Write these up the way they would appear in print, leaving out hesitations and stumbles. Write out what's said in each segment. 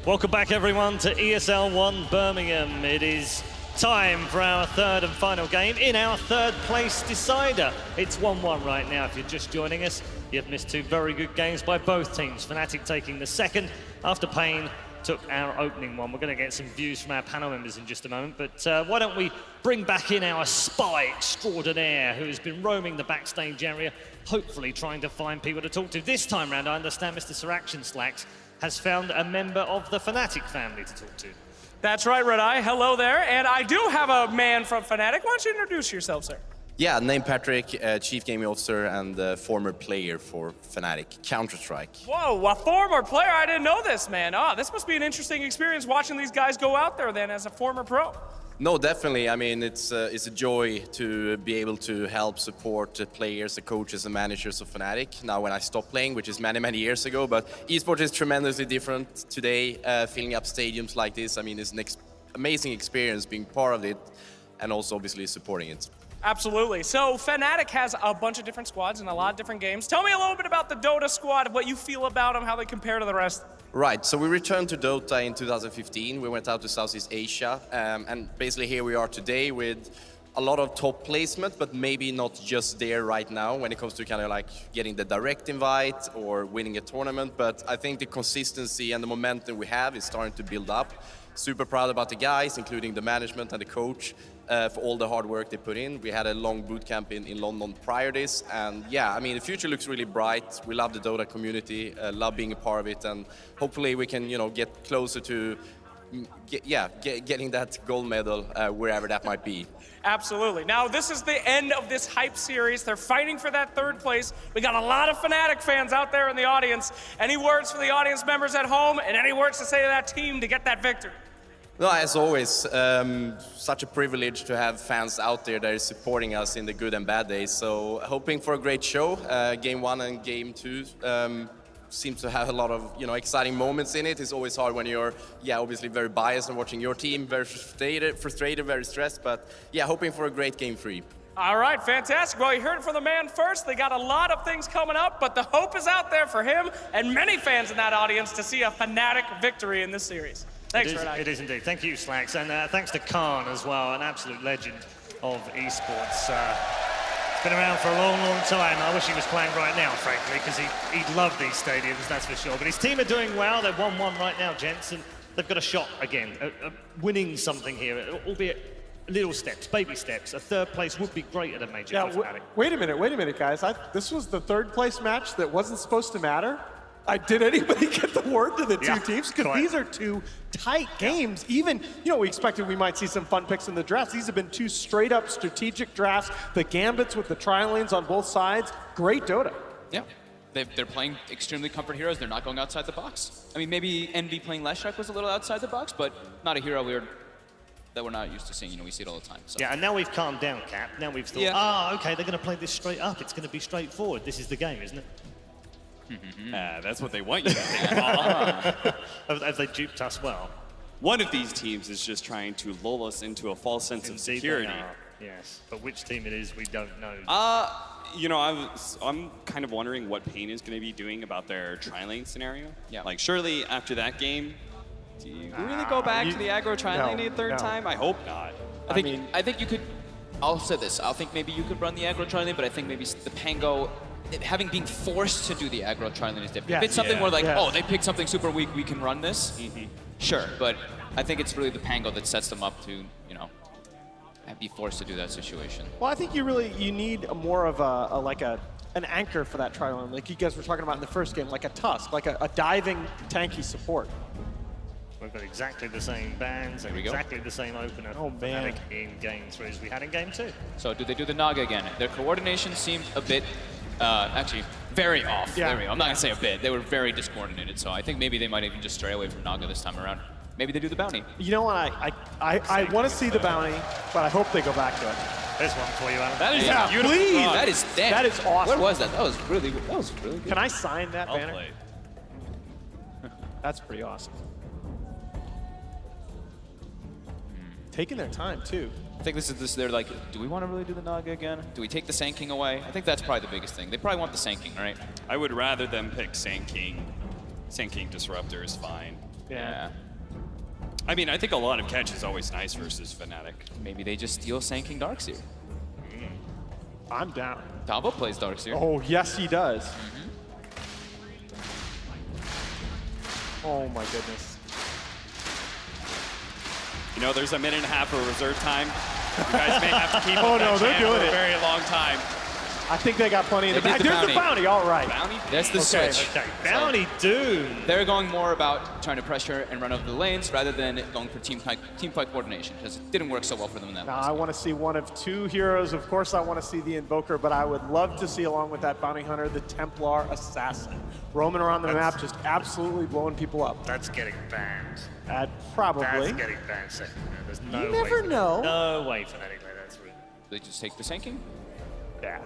Welcome back, everyone, to ESL One Birmingham. It is time for our third and final game in our third place decider. It's 1-1 right now. If you're just joining us, you've missed two very good games by both teams. Fnatic taking the second after paiN took our opening one. We're going to get some views from our panel members in just a moment, but why don't we bring back in our spy extraordinaire who has been roaming the backstage area, hopefully trying to find people to talk to. This time round, I understand Mr. Siraction Slacks has found a member of the Fnatic family to talk to. That's right, Red Eye. Hello there. And I do have a man from Fnatic. Why don't you introduce yourself, sir? Yeah, named Patrick, Chief Gaming Officer and former player for Fnatic, Counter-Strike. Whoa, a former player? I didn't know this, man. Oh, this must be an interesting experience watching these guys go out there then as a former pro. No, definitely. I mean, it's a joy to be able to help support the players, the coaches, and managers of Fnatic. Now, when I stopped playing, which is many, many years ago, but esports is tremendously different today. Filling up stadiums like this, I mean, it's an amazing experience being part of it, and also obviously supporting it. Absolutely. So Fnatic has a bunch of different squads in a lot of different games. Tell me a little bit about the Dota squad, what you feel about them, how they compare to the rest. Right, so we returned to Dota in 2015. We went out to Southeast Asia, and basically here we are today with a lot of top placement, but maybe not just there right now when it comes to kind of like getting the direct invite or winning a tournament. But I think the consistency and the momentum we have is starting to build up. Super proud about the guys, including the management and the coach, for all the hard work they put in. We had a long boot camp in London prior to this, and yeah, I mean, the future looks really bright. We love the Dota community, love being a part of it, and hopefully we can, you know, get closer to getting that gold medal wherever that might be. Absolutely. Now, this is the end of this hype series. They're fighting for that third place. We got a lot of Fnatic fans out there in the audience. Any words for the audience members at home, and any words to say to that team to get that victory? No, as always, such a privilege to have fans out there that are supporting us in the good and bad days. So hoping for a great show. Game 1 and Game 2 seems to have a lot of, you know, exciting moments in it. It's always hard when you're, obviously very biased and watching your team, very frustrated, very stressed. But yeah, hoping for a great Game 3. All right, fantastic. Well, you heard it from the man first. They got a lot of things coming up, but the hope is out there for him and many fans in that audience to see a Fnatic victory in this series. Thanks, Red Eye. It is indeed. Thank you, Slacks. And thanks to Khan as well, an absolute legend of esports. It's been around for a long, long time. I wish he was playing right now, frankly, because he'd love these stadiums, that's for sure. But his team are doing well. They're 1-1 right now, gents, and they've got a shot again, winning something here, albeit little steps, baby steps. A third place would be great at a major. Yeah, wait a minute, guys. This was the third place match that wasn't supposed to matter. Did anybody get the word to the two teams? Because these are two tight games. Even, you know, we expected we might see some fun picks in the drafts. These have been two straight up strategic drafts. The gambits with the tri-lanes on both sides. Great Dota. Yeah. They're playing extremely comfort heroes. They're not going outside the box. I mean, maybe Envy playing Leshrac was a little outside the box, but not a hero that we're not used to seeing. You know, we see it all the time. So. Yeah, and now we've calmed down, Cap. Now we've thought, okay, they're going to play this straight up. It's going to be straightforward. This is the game, isn't it? That's what they want you to think. Have they duped us well? One of these teams is just trying to lull us into a false sense of security. Yes, but which team it is, we don't know. You know, I'm kind of wondering what paiN is going to be doing about their tri-lane scenario. Yeah. Like, surely after that game, do you really go back to the aggro tri-lane a third time? I hope not. I think you could. I'll say this. I think maybe you could run the aggro tri-lane, but I think maybe the Pango, having been forced to do the aggro tri-lane is different. Yeah. If it's something more like, oh, they picked something super weak, we can run this. Sure, but I think it's really the Pango that sets them up to, you know, be forced to do that situation. Well, I think you need more of an anchor for that tri-lane, like you guys were talking about in the first game, like a Tusk, like a diving tanky support. We've got exactly the same bans and exactly the same opener in Game 3 as we had in Game 2. So do they do the Naga again? Their coordination seemed a bit, actually, very off. Yeah. I'm not going to say a bit. They were very discoordinated, so I think maybe they might even just stray away from Naga this time around. Maybe they do the bounty. You know what? I want to see the bounty, but I hope they go back to it. There's one for you, Alan. That is beautiful. Please. That is awesome. Where was that? That was really good. Can I sign that banner? Play. That's pretty awesome. Taking their time, too. I think this is they're like, do we want to really do the Naga again? Do we take the Sand King away? I think that's probably the biggest thing. They probably want the Sand King, right? I would rather them pick Sand King. Sand King Disruptor is fine. Yeah. I mean, I think a lot of catch is always nice versus Fnatic. Maybe they just steal Sanking Darkseer. I'm down. Tavo plays Darkseer. Oh, yes, he does. Oh, my goodness. You know, there's a minute and a half of reserve time. You guys may have to keep Oh, up no, that they're chant doing for it. a very long time. I think they got plenty in the They back. did the There's the bounty. bounty. All right. Bounty? That's the Okay. switch. Okay, Bounty Doom. They're going more about trying to pressure and run over the lanes rather than going for team fight coordination, because it didn't work so well for them in that Now, last I game. want to see one of two heroes. Of course, I want to see the Invoker, but I would love to see, along with that Bounty Hunter, the Templar Assassin. Roaming around the map, just absolutely blowing people up. That's getting banned. Probably. That's getting banned. So, there's no You way never for know. No way for Fnatic like that through. They just take the Sanking? Yeah.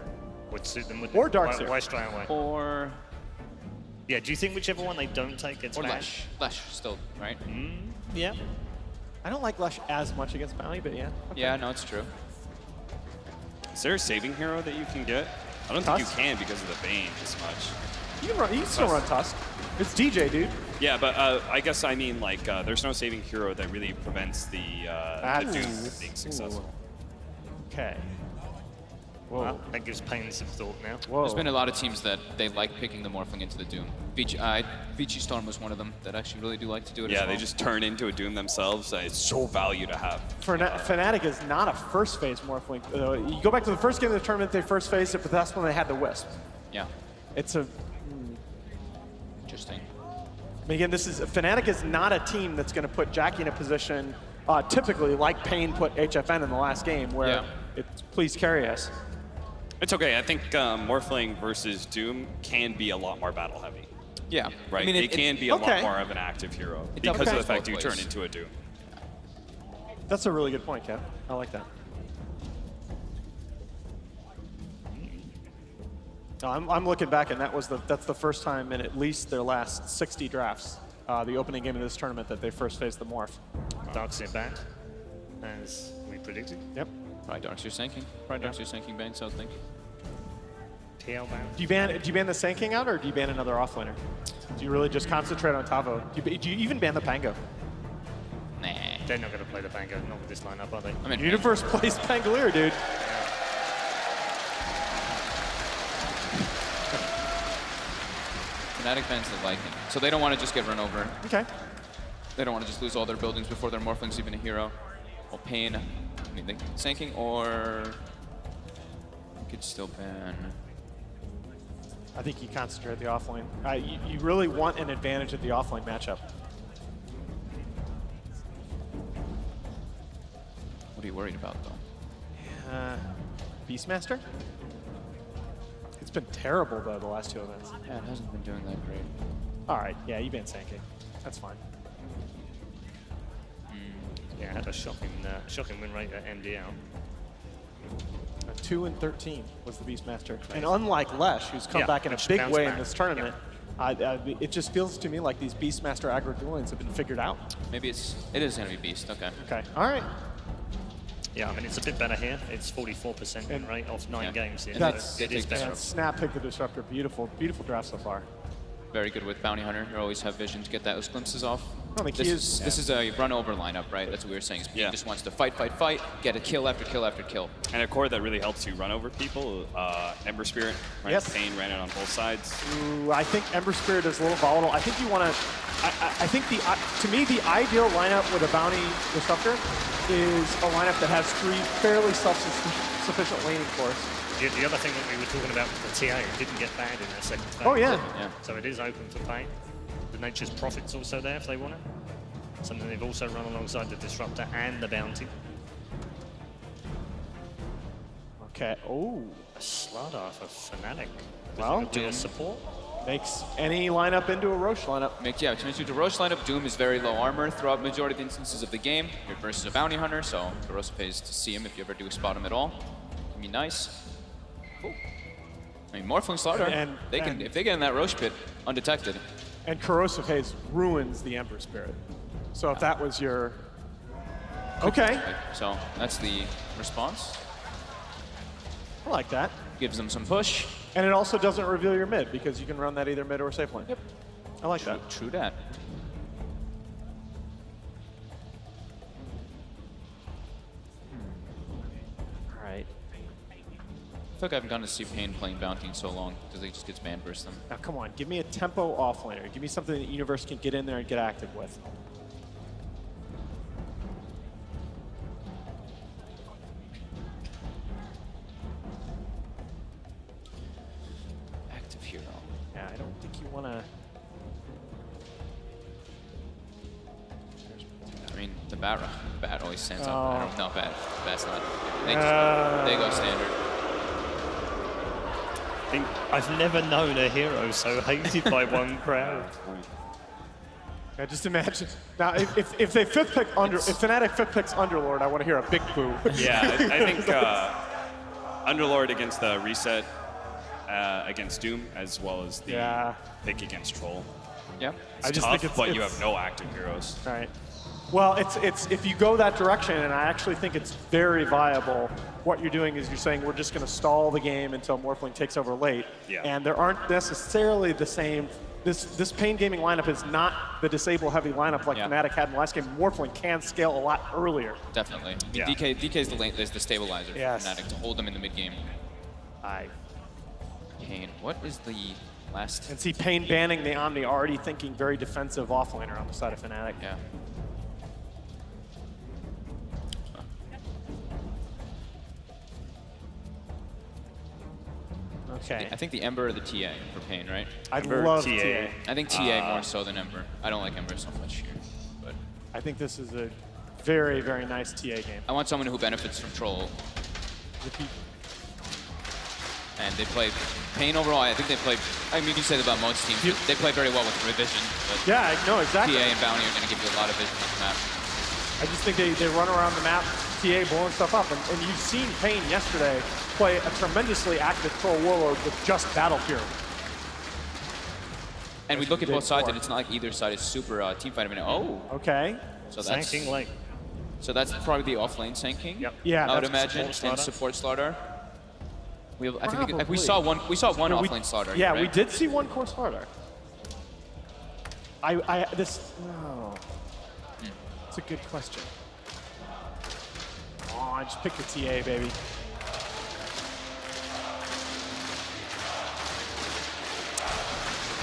Would suit them with Or Darkseer. Why straight away? Or Yeah, do you think whichever one they don't take gets banned? Lesh. Lesh still, right? Yeah. I don't like Lush as much against Bounty, but yeah. Okay. Yeah, no, it's true. Is there a saving hero that you can get? I don't Tusk? think you can because of the Bane as much. You can still run Tusk. It's DJ, dude. Yeah, but I guess I mean like there's no saving hero that really prevents the Doom from being successful. Okay. Whoa. Well, that gives paiN some thought now. Whoa. There's been a lot of teams that they like picking the Morphling into the Doom. Vici Storm was one of them that actually really do like to do it as Yeah, well. they just turn into a Doom themselves. It's so value to have. Fnatic is not a first phase Morphling. You go back to the first game of the tournament, they first phased it, but that's when they had the Wisp. Yeah, It's a. interesting. I mean, again, Fnatic is not a team that's going to put Jackie in a position, typically like paiN put HFN in the last game, where Yeah. it's please carry us. It's okay. I think Morphling versus Doom can be a lot more battle heavy. Yeah, Right? I mean, it can be a okay. lot more of an active hero It because of definitely the fact goes you both turn ways. into a Doom. That's a really good point, Kev. I like that. No, I'm looking back, and that's the first time in at least their last 60 drafts, the opening game of this tournament, that they first faced the Morph. Darkseer banned, as we predicted. Yep. Probably Darkseer Sanking. Probably Darkseer Sanking bang, so I think. TL banned. Do you ban the Sand King out, or do you ban another offlaner? Do you really just concentrate on Tavo? Do you even ban the Pango? Nah. They're not going to play the Bango, not with this lineup, are they? I mean, You need to first place Pangolier, dude. Fnatic bans the Lycan, so they don't want to just get run over. Okay. They don't want to just lose all their buildings before their Morphling's even a hero. Well, paiN, I mean, they Sanking, or you could still ban. I think you concentrate the offlane. You really want an advantage at the offlane matchup. What are you worried about, though? Beastmaster? It's been terrible, though, the last two events. Yeah, it hasn't been doing that great. All right, yeah, you ban Sand King. That's fine. Yeah, had a shocking win rate at MDL. 2-13 was the Beastmaster. And unlike Lesh, who's come Yeah, back in a which big bounced way back. in this tournament, it just feels to me like these Beastmaster aggro duel lanes have been figured out. Maybe it is going to be Beast, okay. Okay, all right. Yeah, I mean, it's a bit better here. It's 44% win rate off 9 Yeah. games here. And so they it is take better. And Snap picked the Disruptor. Beautiful, beautiful draft so far. Very good with Bounty Hunter. You always have vision to get those glimpses off. No, the key This is a run over lineup, right? That's what we were saying. He just wants to fight, get a kill after kill after kill. And a core that really helps you run over people, Ember Spirit, right? Yes. paiN ran it on both sides. Ooh, I think Ember Spirit is a little volatile. I think you want to. I think to me the ideal lineup with a Bounty Disruptor is a lineup that has 3 fairly self-sufficient laning cores. The other thing that we were talking about was the TA. It didn't get banned in that second phase. Oh yeah. Yeah. So it is open for paiN. The Nature's Prophet's also there if they want it. Something they've also run alongside the Disruptor and the Bounty. Okay. Oh, A Slardar for Fnatic. Well, Presumably a support. makes any lineup into a Roche lineup. Turns you to Roche lineup. Doom is very low armor throughout majority of the instances of the game. You're versus a Bounty Hunter, so Roche pays to see him if you ever do spot him at all. Can be nice. Cool. I mean, Morphling Slaughter, And- if they get in that Roche pit undetected, And Corrosive Haze ruins the Ember Spirit. So if that was your... Okay, so that's the response. I like that. Gives them some push. And it also doesn't reveal your mid because you can run that either mid or safe lane. Yep. I like that. True that. I feel like I haven't gotten to see paiN playing Bounty in so long because he just gets man burst them. Now, come on, give me a tempo offlaner. Give me something that Universe can get in there and get active with. Active hero. Yeah, I don't think you want to... I mean, the bat always stands up. I don't know, bat's not. They go standard. I've never known a hero so hated by one crowd. Yeah, just imagine. Now, if they if Fnatic fifth picks Underlord, I want to hear a big boo. Yeah, I think Underlord against the reset against Doom, as well as the pick against Troll. Yeah. It's tough, but you have no active heroes. Right. Well, it's if you go that direction, and I actually think it's very viable. What you're doing is you're saying we're just going to stall the game until Morphling takes over late, and there aren't necessarily the same. This paiN gaming lineup is not the disable heavy lineup like Fnatic had in the last game. Morphling can scale a lot earlier. Definitely. I mean, DK is the stabilizer for Fnatic to hold them in the mid game. paiN. What is the last? And see paiN banning the Omni, already thinking very defensive offlaner on the side of Fnatic. Yeah. Okay. I think the Ember or the TA for paiN, right? I'd Ember, love TA. TA. I think TA more so than Ember. I don't like Ember so much here, but I think this is a very, very nice TA game. I want someone who benefits from Troll. And they play paiN overall. I think they play. I mean, you can say that about most teams. They play very well with Revision. But yeah, no, exactly. TA and Bounty are going to give you a lot of vision on the map. I just think they run around the map, TA blowing stuff up, and you've seen paiN yesterday play a tremendously active Troll Warlord with just Battle Fury. And we look at both sides, and it's not like either side is super team fight. I mean, Okay. So that's Sanking late. So that's probably the off lane Sanking. Yep. Yeah, I would that's imagine, support and support slaughter. We have, I think we Probably. saw one off lane slaughter. Yeah, right? we did see one core slaughter. No. It's a good question. Oh, just pick your TA, baby.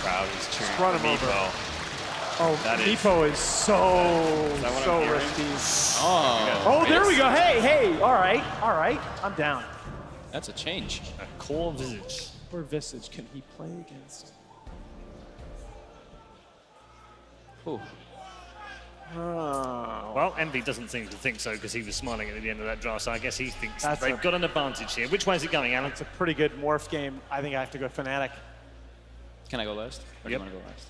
Crowd is cheering Run for him over. Meepo. Oh, That is- Meepo is so what I'm hearing? risky. Oh, There we go. Hey, all right. I'm down. That's a change. A core visage. Or Visage can he play against? Ooh. Oh. Well, Envy doesn't seem to think so because he was smiling at the end of that draft, so I guess he thinks That's they've got an advantage here. Which way is it going, Alan? It's a pretty good morph game. I think I have to go Fnatic. Can I go last? Or do Yep. you want to go last?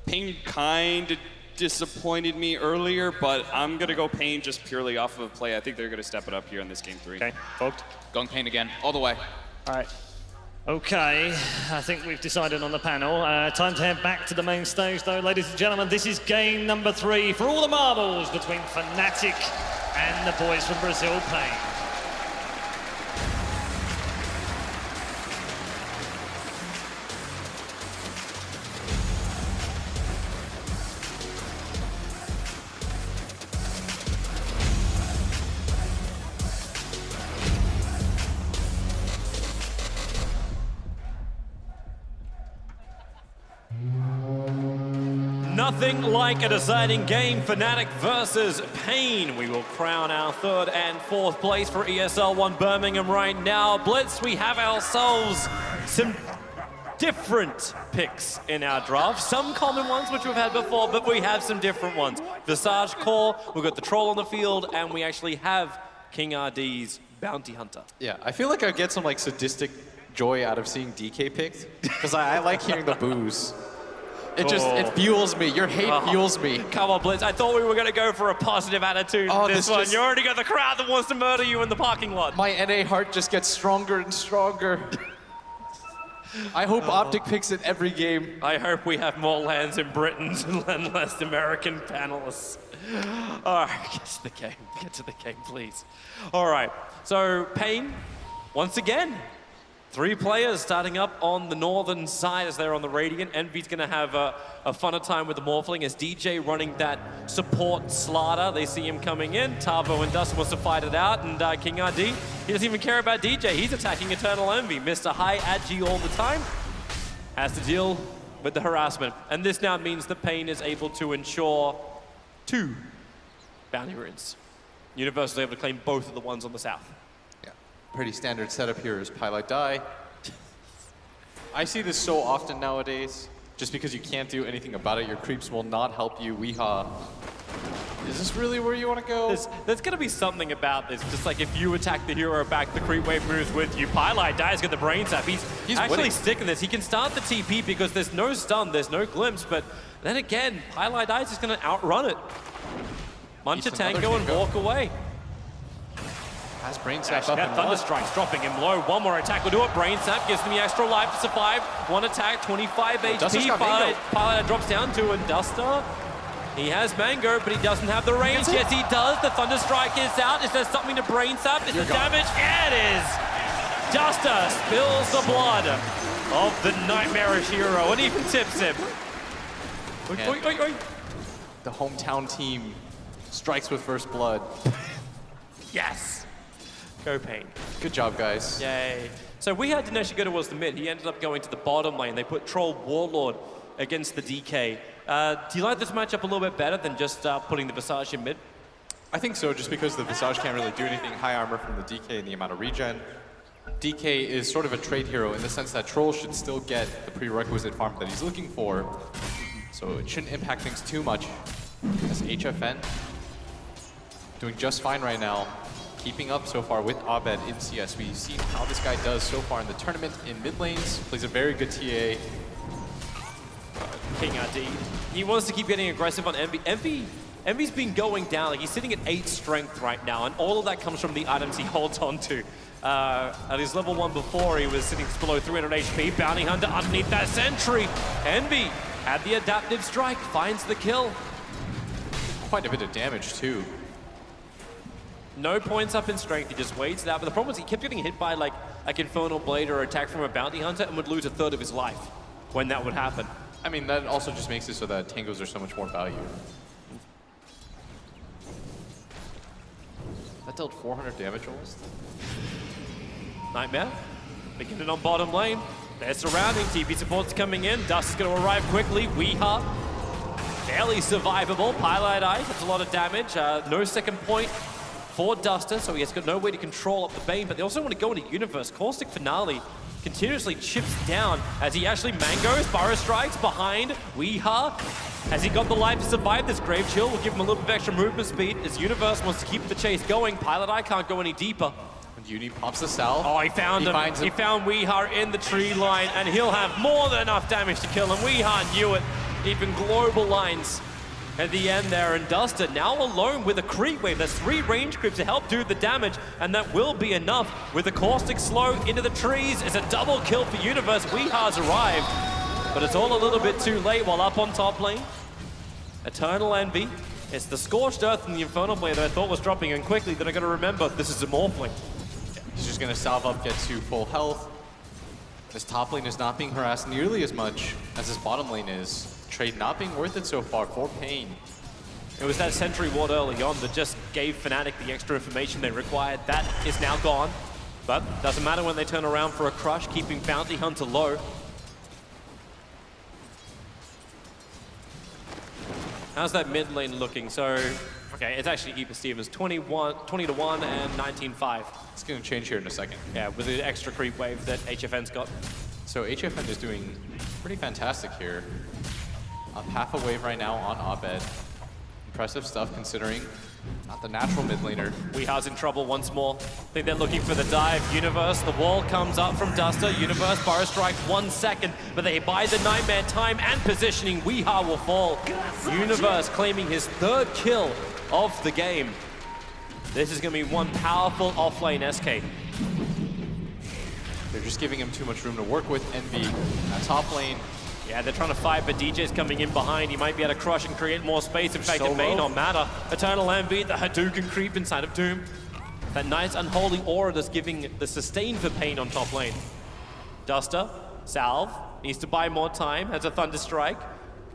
paiN kind of disappointed me earlier, but I'm going to go paiN just purely off of a play. I think they're going to step it up here in this game 3. Okay, Fogged. Going paiN again, all the way. All right. Okay, I think we've decided on the panel. Time to head back to the main stage, though, ladies and gentlemen. This is game number 3 for all the marbles between Fnatic and the boys from Brazil, paiN. Nothing like a deciding game, Fnatic versus paiN. We will crown our 3rd and 4th place for ESL One Birmingham right now. Blitz, we have ourselves some different picks in our draft. Some common ones, which we've had before, but we have some different ones. Visage Core, we've got the Troll on the field, and we actually have King RD's Bounty Hunter. Yeah, I feel like I get some like sadistic joy out of seeing DK picked, because I like hearing the boos. It fuels me. Your hate fuels me. Come on, Blitz. I thought we were going to go for a positive attitude in this one. You already got the crowd that wants to murder you in the parking lot. My NA heart just gets stronger and stronger. I hope Optic picks it every game. I hope we have more lands in Britain and less American panelists. All right, get to the game. Get to the game, please. All right, so paiN, once again, 3 players starting up on the northern side as they're on the Radiant. Envy's going to have a funner time with the Morphling as DJ running that support Slaughter. They see him coming in. Tavo and Dust wants to fight it out, and King RD, he doesn't even care about DJ. He's attacking Eternal Envy. Mr. High at G all the time. Has to deal with the harassment. And this now means that paiN is able to ensure 2 bounty runes. Universe is able to claim both of the ones on the south. Pretty standard setup here is Pilot Die. I see this so often nowadays, just because you can't do anything about it. Your creeps will not help you. Weehaw. Is this really where you want to go? There's going to be something about this. Just like if you attack the hero back, the creep wave moves with you. Pilot Die's got the brain tap. He's actually winning. sticking this. He can start the TP because there's no stun, there's no glimpse, but then again, Pilot Die's just going to outrun it. Munch a tango and walk away. Has Brain Sap up That and Thunderstrike's dropping him low. One more attack will do it. Brain Sap gives him the extra life to survive. 1 attack, 25 HP. Pilot drops down to a Duster. He has Mango, but he doesn't have the range. Yes, he does. The Thunderstrike is out. Is there something to Brain Sap? Is the damage? Yeah, it is. Duster spills the blood of the nightmarish hero and even tips him. the hometown team strikes with first blood. Yes. Go paiN. Good job, guys. Yay. So we had didn't actually go towards the mid. He ended up going to the bottom lane. They put Troll Warlord against the DK. Do you like this matchup a little bit better than just putting the Visage in mid? I think so, just because the Visage can't really do anything. High armor from the DK and the amount of regen. DK is sort of a trade hero in the sense that Troll should still get the prerequisite farm that he's looking for. So it shouldn't impact things too much. As HFN doing just fine right now. Keeping up so far with Abed in CS. We've seen how this guy does so far in the tournament in mid lanes. Plays a very good TA. King RD. He wants to keep getting aggressive on Envy. Envy's been going down. Like, he's sitting at 8 strength right now, and all of that comes from the items he holds on to. At his level 1 before, he was sitting below 300 HP. Bounty Hunter underneath that sentry. Envy had the adaptive strike, finds the kill. Quite a bit of damage too. No points up in strength, he just waits it out. But the problem is he kept getting hit by like Infernal Blade or attack from a Bounty Hunter and would lose a third of his life when that would happen. I mean, that also just makes it so that tangos are so much more valued. That dealt 400 damage almost. Nightmare, beginning on bottom lane. They're surrounding, TP support's coming in. Dust is going to arrive quickly. Weeha, fairly survivable. Pilot Ice, that's a lot of damage. No second point for Duster, so he has got no way to control up the Bane, but they also want to go into Universe. Caustic Finale continuously chips down as he actually mangoes. Burrow strikes behind Weeha. Has he got the life to survive? This Grave Chill will give him a little bit of extra movement speed as Universe wants to keep the chase going. Pilot Eye can't go any deeper. And Uni pops the Sal. Oh, he found him. He found Weeha in the tree line, and he'll have more than enough damage to kill him. Weeha knew it. Even global lines at the end there, and Duster now alone with a creep wave. There's 3 range creeps to help do the damage, and that will be enough. With the Caustic Slow into the trees, it's a double kill for Universe. Weeha's arrived, but it's all a little bit too late while up on top lane. Eternal Envy. It's the Scorched Earth and the Infernal Blade that I thought was dropping, and quickly they're going to remember this is a Morphling. He's just going to salve up, get to full health. This top lane is not being harassed nearly as much as this bottom lane is. Trade not being worth it so far for paiN. It was that Sentry Ward early on that just gave Fnatic the extra information they required. That is now gone, but doesn't matter when they turn around for a crush, keeping Bounty Hunter low. How's that mid lane looking? So, okay, it's actually Epa Stevens, 20-1 and 19-5. It's going to change here in a second. Yeah, with the extra creep wave that HFN's got. So HFN is doing pretty fantastic here. Up half a wave right now on Abed. Impressive stuff considering not the natural mid laner. Weeha's in trouble once more. I think they're looking for the dive. Universe, the wall comes up from Duster. Universe, Burrow strikes 1 second, but they buy the Nightmare time and positioning. Weeha will fall. Universe claiming his 3rd kill of the game. This is going to be one powerful offlane SK. They're just giving him too much room to work with. Envy at top lane. Yeah, they're trying to fight, but DJ's coming in behind. He might be able to crush and create more space. In fact, it may not matter. Eternal Envy, the Hadouken creep inside of Doom. That nice unholy aura that's giving the sustain for paiN on top lane. Duster, Salve, needs to buy more time, has a Thunder Strike.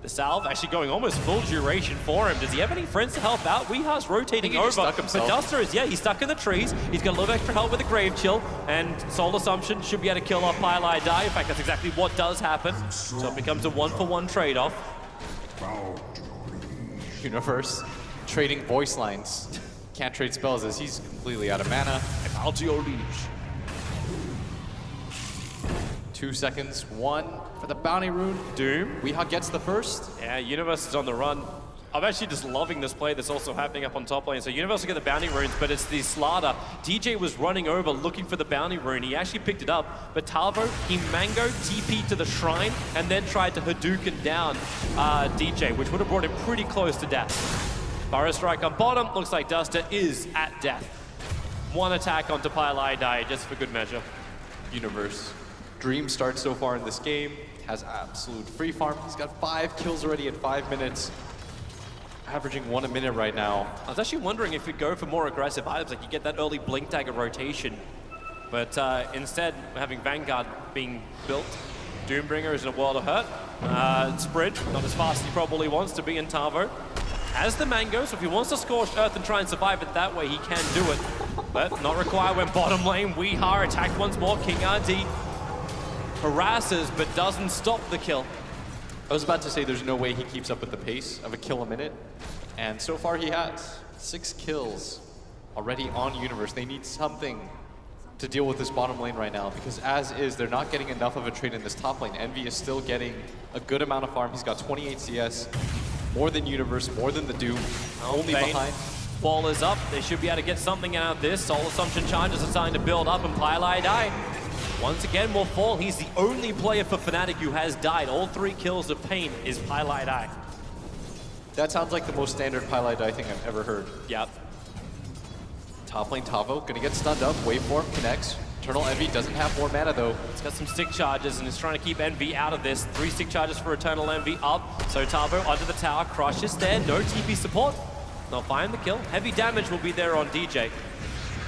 The Salve actually going almost full duration for him. Does he have any friends to help out? Weeha's rotating over. Stuck himself. But Duster is, yeah, he's stuck in the trees. He's got a little extra help with the Grave Chill, and Soul Assumption should be able to kill off paiLi Die. In fact, that's exactly what does happen. So it becomes a 1-for-1 trade-off. Universe trading voice lines. Can't trade spells as he's completely out of mana. 2 seconds, 1 for the bounty rune. Doom. Weeha gets the first. Yeah, Universe is on the run. I'm actually just loving this play that's also happening up on top lane. So Universe will get the bounty runes, but it's the Slaughter. DJ was running over looking for the bounty rune. He actually picked it up, but Talvo, he mango TP'd to the shrine and then tried to Hadouken down DJ, which would have brought him pretty close to death. Burrow Strike on bottom. Looks like Duster is at death. One attack onto paiLi Die, just for good measure. Universe. Dream start so far in this game. Has absolute free farm. He's got 5 kills already in 5 minutes. Averaging 1 a minute right now. I was actually wondering if you'd go for more aggressive items, like you get that early Blink Dagger rotation. But instead, having Vanguard being built, Doombringer is in a world of hurt. Sprint, not as fast as he probably wants to be in Tavo. Has the Mango, so if he wants to Scorched Earth and try and survive it that way, he can do it. But not required when bottom lane. Weeha attacked once more. King RD harasses, but doesn't stop the kill. I was about to say there's no way he keeps up with the pace of a kill a minute. And so far he has 6 kills already on Universe. They need something to deal with this bottom lane right now, because as is, they're not getting enough of a trade in this top lane. Envy is still getting a good amount of farm. He's got 28 CS, more than Universe, more than the Doom, only paiN. behind. Ball is up. They should be able to get something out of this. Soul Assumption charges are starting to build up, and paiLi Die once again will fall. He's the only player for Fnatic who has died. All 3 kills of paiN is paiLi Die. That sounds like the most standard paiLi Die thing I've ever heard. Yep. Top lane Tavo, gonna get stunned up, waveform connects. Eternal Envy doesn't have more mana though. He's got some stick charges and is trying to keep Envy out of this. 3 stick charges for Eternal Envy up. So Tavo onto the tower, crushes there, no TP support. They'll find the kill. Heavy damage will be there on DJ.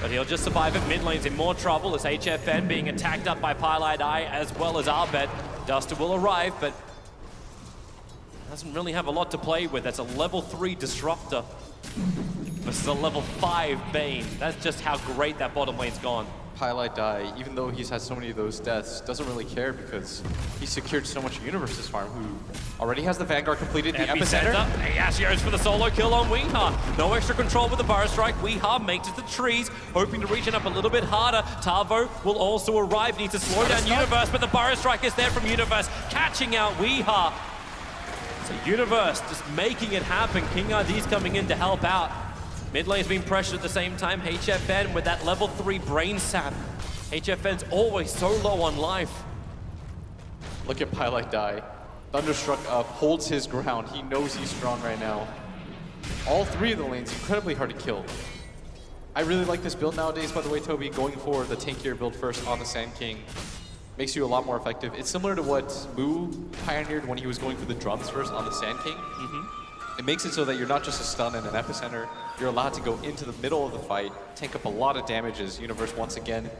But he'll just survive it. Mid lane's in more trouble as HFN being attacked up by paiLi Die as well as Arbet. Duster will arrive, but doesn't really have a lot to play with. That's a level 3 Disruptor versus a level 5 baiN. That's just how great that bottom lane's gone. paiLi Die, even though he's had so many of those deaths, doesn't really care because he secured so much Universe's farm, who already has the Vanguard completed, the Epicenter. Ashios for the solo kill on Weeha. No extra control with the Burrow Strike. Weeha makes it to the trees, hoping to reach it up a little bit harder. Tavo will also arrive, needs to slow down Universe, but the Burrow Strike is there from Universe, catching out Weeha. So Universe just making it happen. King RD's coming in to help out. Mid lane's being pressured at the same time. HFN with that level 3 brain sap. HFN's always so low on life. Look at paiLi Die. Thunderstruck up, holds his ground. He knows he's strong right now. All 3 of the lanes incredibly hard to kill. I really like this build nowadays, by the way, Toby. Going for the tankier build first on the Sand King makes you a lot more effective. It's similar to what Moo pioneered when he was going for the drums first on the Sand King. It makes it so that you're not just a stun and an epicenter. You're allowed to go into the middle of the fight, tank up a lot of damages. Universe once again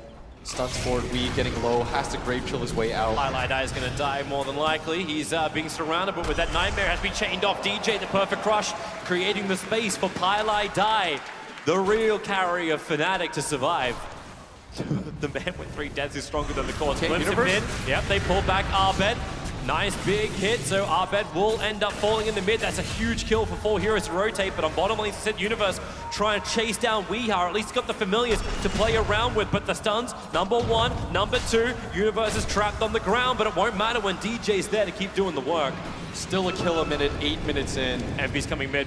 stuns forward. Wee getting low, has to Grave Chill his way out. paiLi Die is going to die more than likely. He's being surrounded, but with that Nightmare has been chained off DJ, the perfect crush, creating the space for paiLi Die, the real carry of Fnatic to survive. The man with 3 deaths is stronger than the core. Okay, Glimpse him in. Yep, they pull back Arbet. Nice big hit, so Arbet will end up falling in the mid. That's a huge kill for 4 heroes to rotate, but on bottom lane, said Universe trying to chase down Weeha, or at least got the familiars to play around with, but the stuns, number 1, number 2, Universe is trapped on the ground, but it won't matter when DJ's there to keep doing the work. Still a kill a minute, 8 minutes in. Envy's coming mid.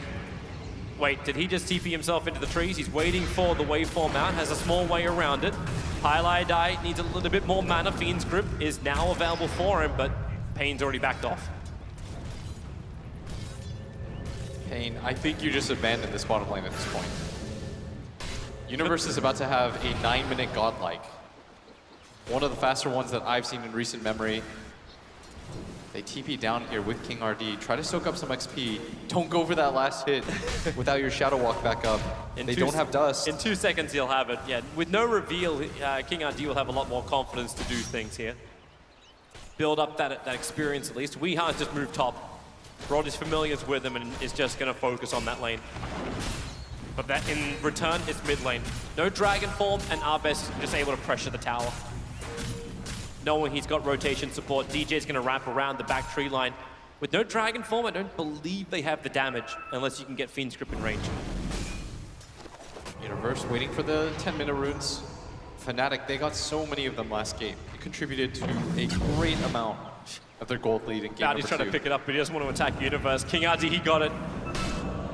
Wait, did he just TP himself into the trees? He's waiting for the waveform out, has a small way around it. paiLi Die needs a little bit more mana. Fiend's Grip is now available for him, but paiN's already backed off. paiN, I think you just abandoned this bottom lane at this point. Universe is about to have a 9-minute godlike. One of the faster ones that I've seen in recent memory. They TP down here with King RD. Try to soak up some XP. Don't go for that last hit without your Shadow Walk back up. They don't have dust. In 2 seconds he'll have it. Yeah, with no reveal, King RD will have a lot more confidence to do things here. build up that experience at least. Weeha's just moved top, brought his familiars with him, and is just going to focus on that lane. But that in return, it's mid lane. No Dragon Form, and Arbes just able to pressure the tower. Knowing he's got rotation support, DJ's going to wrap around the back tree line. With no Dragon Form, I don't believe they have the damage, unless you can get Fiend Script in range. Universe waiting for the 10-minute runes. Fnatic, they got so many of them last game. It contributed to a great amount of their gold lead in game Bounty's number 2. trying to pick it up, but he doesn't want to attack Universe. King Ardi, he got it.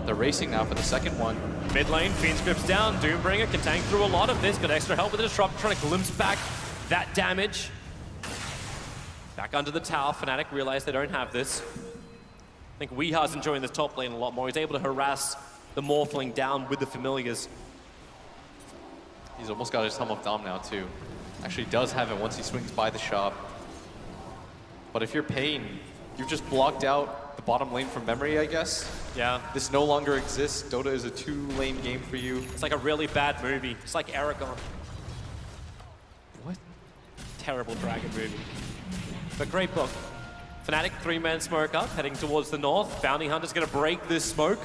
They're racing now for the second one. Mid lane, Fiend Script's down. Doombringer can tank through a lot of this. Got extra help with the Disrupt, trying to glimpse back that damage. Back under the tower, Fnatic realize they don't have this. I think Weeha's enjoying this top lane a lot more. He's able to harass the Morphling down with the Familiars. He's almost got his Helm of Dom now too. Actually does have it once he swings by the shop. But if you're paiN, you've just blocked out the bottom lane from memory, I guess. Yeah. This no longer exists. Dota is a 2-lane game for you. It's like a really bad movie. It's like Aragon. What? Terrible dragon movie. But great book. Fnatic, 3-man smoke up, heading towards the north. Bounty Hunter's gonna break this smoke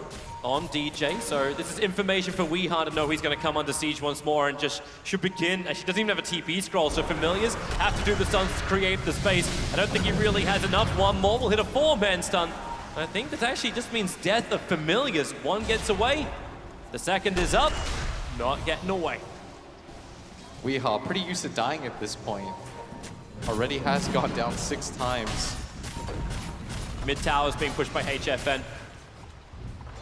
on DJ. So this is information for Weeha to know he's gonna come under siege once more and just should begin. She doesn't even have a TP scroll, so Familiars have to do the stuns to create the space. I don't think he really has enough. One more will hit a 4-man stun. I think this actually just means death of Familiars. One gets away, the second is up, not getting away. Weeha, pretty used to dying at this point. Already has gone down 6 times. Mid tower is being pushed by HFN.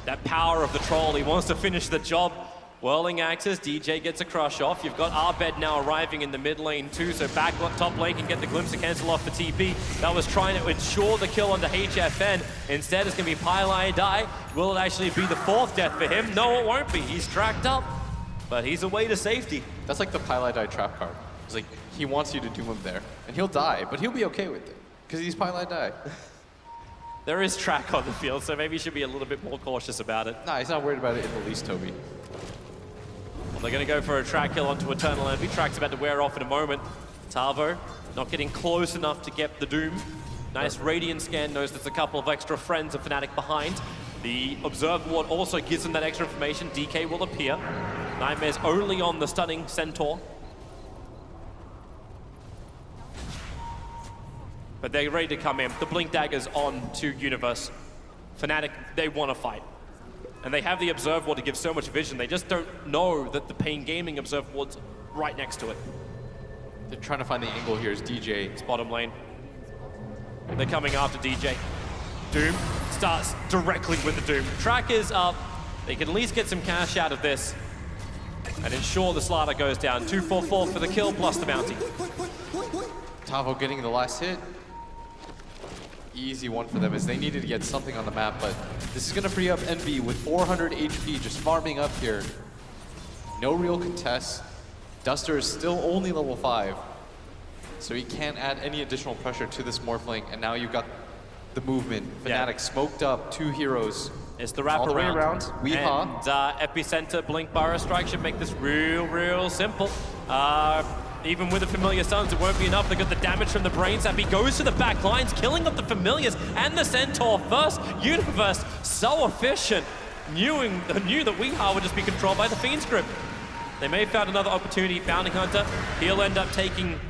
That power of the troll, he wants to finish the job. Whirling axes, DJ gets a crush off. You've got Arbed now arriving in the mid lane too, so back top lane can get the glimpse to cancel off the TP. That was trying to ensure the kill onto HFN. Instead, it's going to be paiN die. Will it actually be the 4th death for him? No, it won't be. He's tracked up, but he's away to safety. That's like the paiN die trap card. It's like, he wants you to doom him there, and he'll die, but he'll be okay with it, because he's paiN die. There is track on the field, so maybe you should be a little bit more cautious about it. Nah, he's not worried about it in the least, Toby. Well, they're going to go for a track kill onto Eternal Envy. Track's about to wear off in a moment. Tavo not getting close enough to get the Doom. Nice Radiant scan, knows there's a couple of extra friends of Fnatic behind. The Observe Ward also gives them that extra information. DK will appear. Nightmare's only on the stunning Centaur. But they're ready to come in. The Blink Dagger's on to Universe. Fnatic, they want to fight. And they have the Observe Ward to give so much vision. They just don't know that the paiN Gaming Observe Ward's right next to it. They're trying to find the angle here is DJ. It's bottom lane. They're coming after DJ. Doom starts directly with the Doom. Track is up. They can at least get some cash out of this and ensure the Slaughter goes down. 2-4-4 for the kill plus the bounty. Tavo getting the last hit. Easy one for them as they needed to get something on the map, but this is going to free up Envy with 400 HP just farming up here. No real contest. Duster is still only level 5, so he can't add any additional pressure to this Morphling, and now you've got the movement. Fnatic smoked up 2 heroes. It's the wraparound. All the way around. Weeha. And Epicenter Blink Burrow Strike should make this real simple. Even with the Familiar Stuns, it won't be enough. They got the damage from the Brain Sap. He goes to the back lines, killing up the Familiars and the Centaur first. Universe, so efficient. Knew that Weeha would just be controlled by the Fiend Script. They may have found another opportunity. Bounty Hunter, he'll end up taking,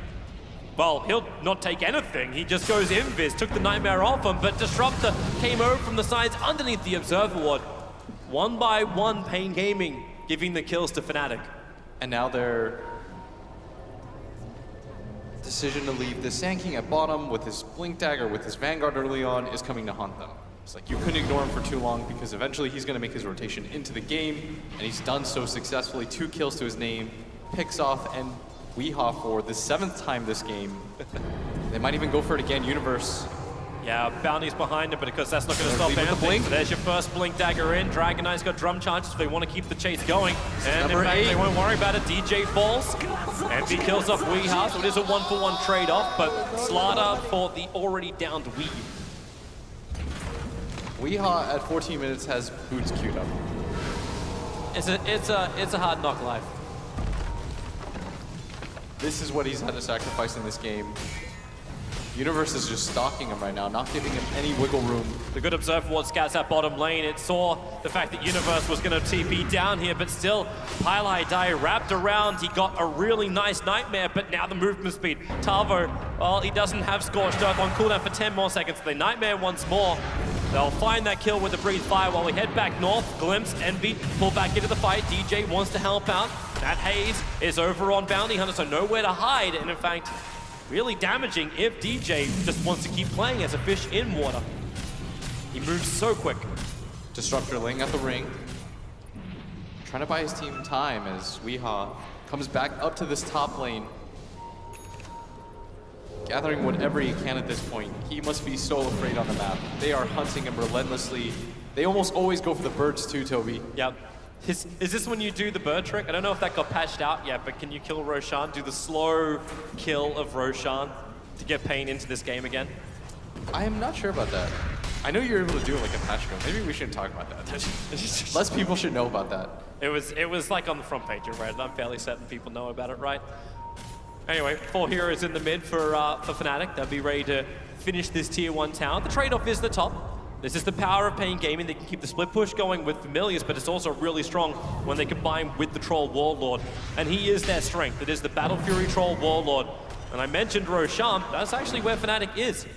well, he'll not take anything. He just goes invis, took the Nightmare off him, but Disruptor came over from the sides underneath the Observer Ward. 1 by 1, paiN Gaming giving the kills to Fnatic. And now their decision to leave the Sand King at bottom with his Blink Dagger, with his Vanguard early on, is coming to haunt them. It's like you couldn't ignore him for too long because eventually he's going to make his rotation into the game, and he's done so successfully. 2 kills to his name, picks off and Weeha for the 7th time this game. They might even go for it again, Universe. Yeah, Bounty's behind him, but because that's not going to stop anything. So there's your first Blink Dagger in. Dragon Knight's got drum charges if they want to keep the chase going. And in fact, they won't worry about it. DJ falls. Envy kills off Weeha, so it is a 1-for-1 trade-off, but Slaughter for the already downed Wii. Weeha at 14 minutes has boots queued up. It's a hard knock life. This is what he's had to sacrifice in this game. Universe is just stalking him right now, not giving him any wiggle room. The good observe for what scouts at bottom lane. It saw the fact that Universe was going to TP down here, but still, paiN wrapped around. He got a really nice Nightmare, but now the movement speed. Tavo, well, he doesn't have Scorched Earth on cooldown for 10 more seconds. They Nightmare once more. They'll find that kill with the Breathe Fire while we head back north. Glimpse, Envy, pull back into the fight. DJ wants to help out. That haze is over on Bounty Hunter, so nowhere to hide. And in fact, really damaging if DJ just wants to keep playing as a fish in water. He moves so quick. Disruptor laying at the ring. Trying to buy his team time as Weehaw comes back up to this top lane. Gathering whatever he can at this point. He must be so afraid on the map. They are hunting him relentlessly. They almost always go for the birds too, Toby. Yep. Is this when you do the bird trick? I don't know if that got patched out yet, but can you kill Roshan? Do the slow kill of Roshan to get paiN into this game again? I am not sure about that. I know you're able to do it like a patch code. Maybe we shouldn't talk about that. Less people should know about that. It was like on the front page of Reddit. I'm fairly certain people know about it, right? Anyway, 4 heroes in the mid for Fnatic. They'll be ready to finish this tier 1 tower. The trade-off is the top. This is the power of paiN Gaming. They can keep the split push going with Familiars, but it's also really strong when they combine with the Troll Warlord. And he is their strength. It is the Battle Fury Troll Warlord. And I mentioned Roshan. That's actually where Fnatic is.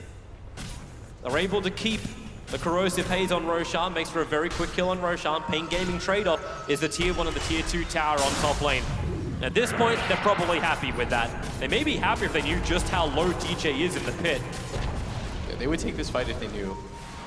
They're able to keep the corrosive haze on Roshan. Makes for a very quick kill on Roshan. paiN Gaming trade-off is the tier 1 and the tier 2 tower on top lane. At this point, they're probably happy with that. They may be happier if they knew just how low DJ is in the pit. Yeah, they would take this fight if they knew.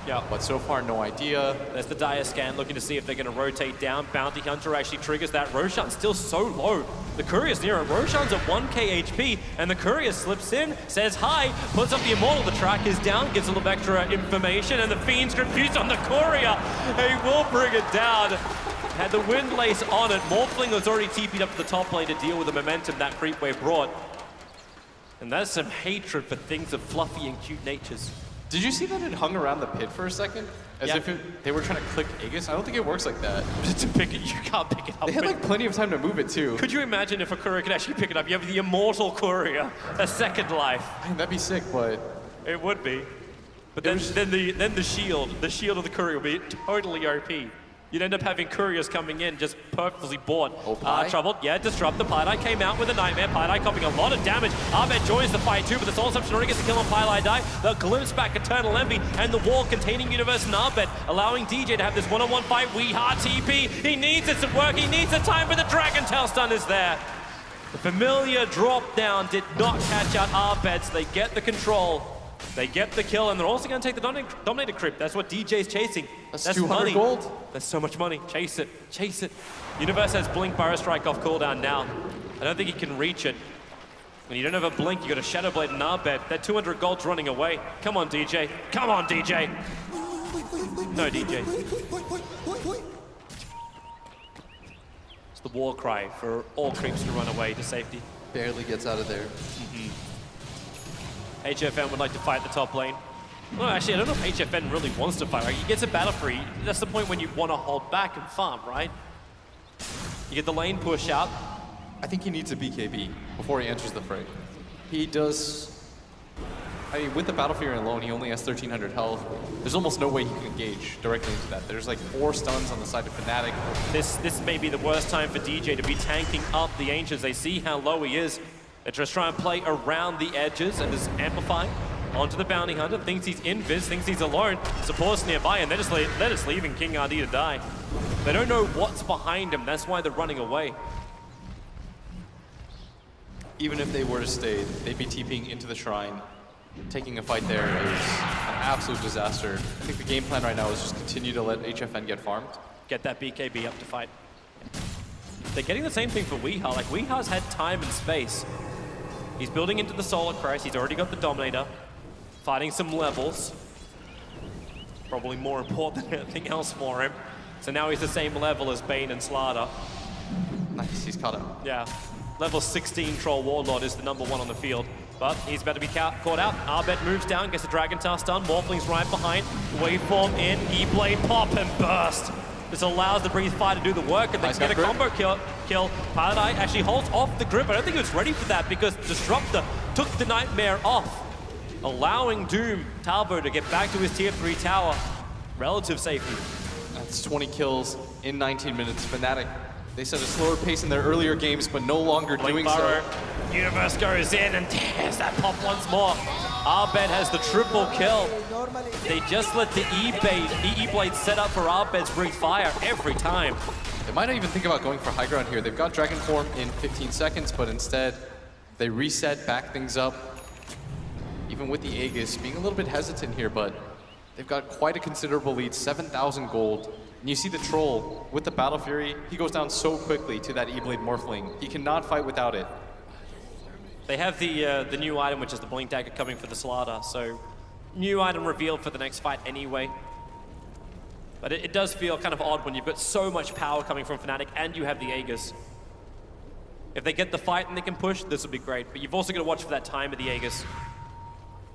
Yeah. But so far, no idea. There's the Dire scan looking to see if they're going to rotate down. Bounty Hunter actually triggers that. Roshan's still so low. The Courier's near it. Roshan's at 1k HP, and the Courier slips in, says hi, puts up the Immortal. The track is down, gives a little extra information, and the Fiend's confused on the Courier. He will bring it down. Had the Wind Lace on it. Morphling was already TP'd up to the top lane to deal with the momentum that creep wave brought. And that's some hatred for things of fluffy and cute natures. Did you see that it hung around the pit for a second? As if they were trying to click Aegis? I don't think it works like that. To pick it, you can't pick it up. They had like plenty of time to move it too. Could you imagine if a Courier could actually pick it up? You have the Immortal Courier, a second life. Man, that'd be sick, but... It would be. But then the shield of the Courier would be totally OP. You'd end up having Couriers coming in just perfectly bought. Troubled, yeah, Disrupt. The paiN came out with a Nightmare. paiN copying a lot of damage. Abed joins the fight too, but the Soul Assumption already gets a kill on paiN. The Glimpse back Eternal Envy and the wall containing Universe and Abed, allowing DJ to have this one-on-one fight. Weehaw TP, he needs it to work, he needs the time, but the Dragon Tail stun is there. The Familiar drop down did not catch out Abed, so they get the control. They get the kill, and they're also going to take the Dominator Crypt. That's what DJ's chasing. That's 200 gold. That's so much money. Chase it. Chase it. Universe has Blink Burrow Strike off cooldown now. I don't think he can reach it. When you don't have a Blink, you got a Shadow Blade and Arbed. That 200 gold's running away. Come on, DJ. Come on, DJ. No, DJ. It's the war cry for all creeps to run away to safety. Barely gets out of there. HFN would like to fight the top lane. Well, actually, I don't know if HFN really wants to fight, right? He gets a battle free. That's the point when you want to hold back and farm, right? You get the lane push out. I think he needs a BKB before he enters the fray. He does... I mean, with the Battle Fury alone, he only has 1,300 health. There's almost no way he can engage directly into that. There's like 4 stuns on the side of Fnatic. This may be the worst time for DJ to be tanking up the Ancients. They see how low he is. They're just trying to play around the edges and just amplifying onto the Bounty Hunter. Thinks he's invis, thinks he's alone. Support's nearby, and they're just leaving King RD to die. They don't know what's behind him. That's why they're running away. Even if they were to stay, they'd be TPing into the Shrine. Taking a fight there is an absolute disaster. I think the game plan right now is just continue to let HFN get farmed. Get that BKB up to fight. They're getting the same thing for Weehaw. Like, Weehaw's had time and space. He's building into the Solar Christ. He's already got the Dominator. Fighting some levels. Probably more important than anything else for him. So now he's the same level as baiN and Slardar. Nice, he's caught up. Yeah. Level 16 Troll Warlord is the #1 on the field. But he's about to be caught out. Arbet moves down, gets a Dragon Tail stun. Morphling's right behind. Waveform in, E-Blade pop and burst. This allows the Breathe Fire to do the work, and they get a combo kill. paiN actually holds off the grip. I don't think he was ready for that because Disruptor took the Nightmare off. allowing Doom, Talbot, to get back to his tier 3 tower. Relative safety. That's 20 kills in 19 minutes. Fnatic, they set a slower pace in their earlier games, but no longer doing so. Universe goes in and tears that pop once more. Arbed has the triple kill. They just let the E-Blade set up for Arbed's breathe fire every time. They might not even think about going for high ground here. They've got Dragon Form in 15 seconds, but instead they reset, back things up. Even with the Aegis, being a little bit hesitant here, but they've got quite a considerable lead, 7,000 gold. And you see the Troll with the Battle Fury, he goes down so quickly to that E-Blade Morphling. He cannot fight without it. They have the new item, which is the Blink Dagger, coming for the Slaughter, so new item revealed for the next fight anyway. But it does feel kind of odd when you've got so much power coming from Fnatic and you have the Aegis. If they get the fight and they can push, this would be great, but you've also got to watch for that time of the Aegis.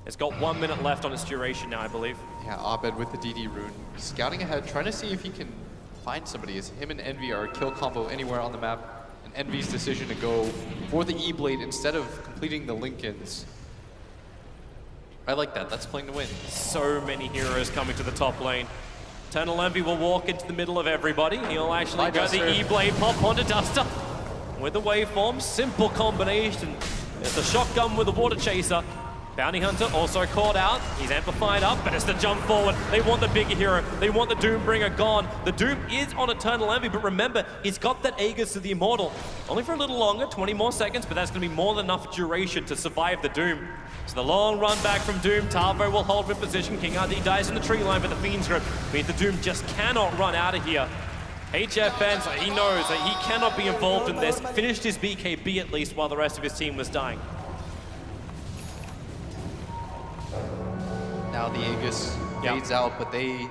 It's got 1 minute left on its duration now, I believe. Yeah, Abed with the DD rune, scouting ahead, trying to see if he can find somebody, as him and Envy are a kill combo anywhere on the map. And Envy's decision to go for the E-Blade instead of completing the Lincolns. I like that, that's playing to win. So many heroes coming to the top lane. Eternal Envy will walk into the middle of everybody. He'll actually go the E-Blade pop onto Duster with the waveform. Simple combination. It's a shotgun with a water chaser. Bounty Hunter also caught out. He's amplified up, but it's the jump forward. They want the bigger hero. They want the Doombringer gone. The Doom is on Eternal Envy, but remember, he's got that Aegis to the Immortal. Only for a little longer, 20 more seconds, but that's going to be more than enough duration to survive the Doom. So the long run back from Doom. Tarvo will hold with position. King RD dies in the tree line, but the Fiend's Grip means the Doom just cannot run out of here. HFN, so he knows that he cannot be involved in this. Finished his BKB at least while the rest of his team was dying. Now the Aegis fades out, but they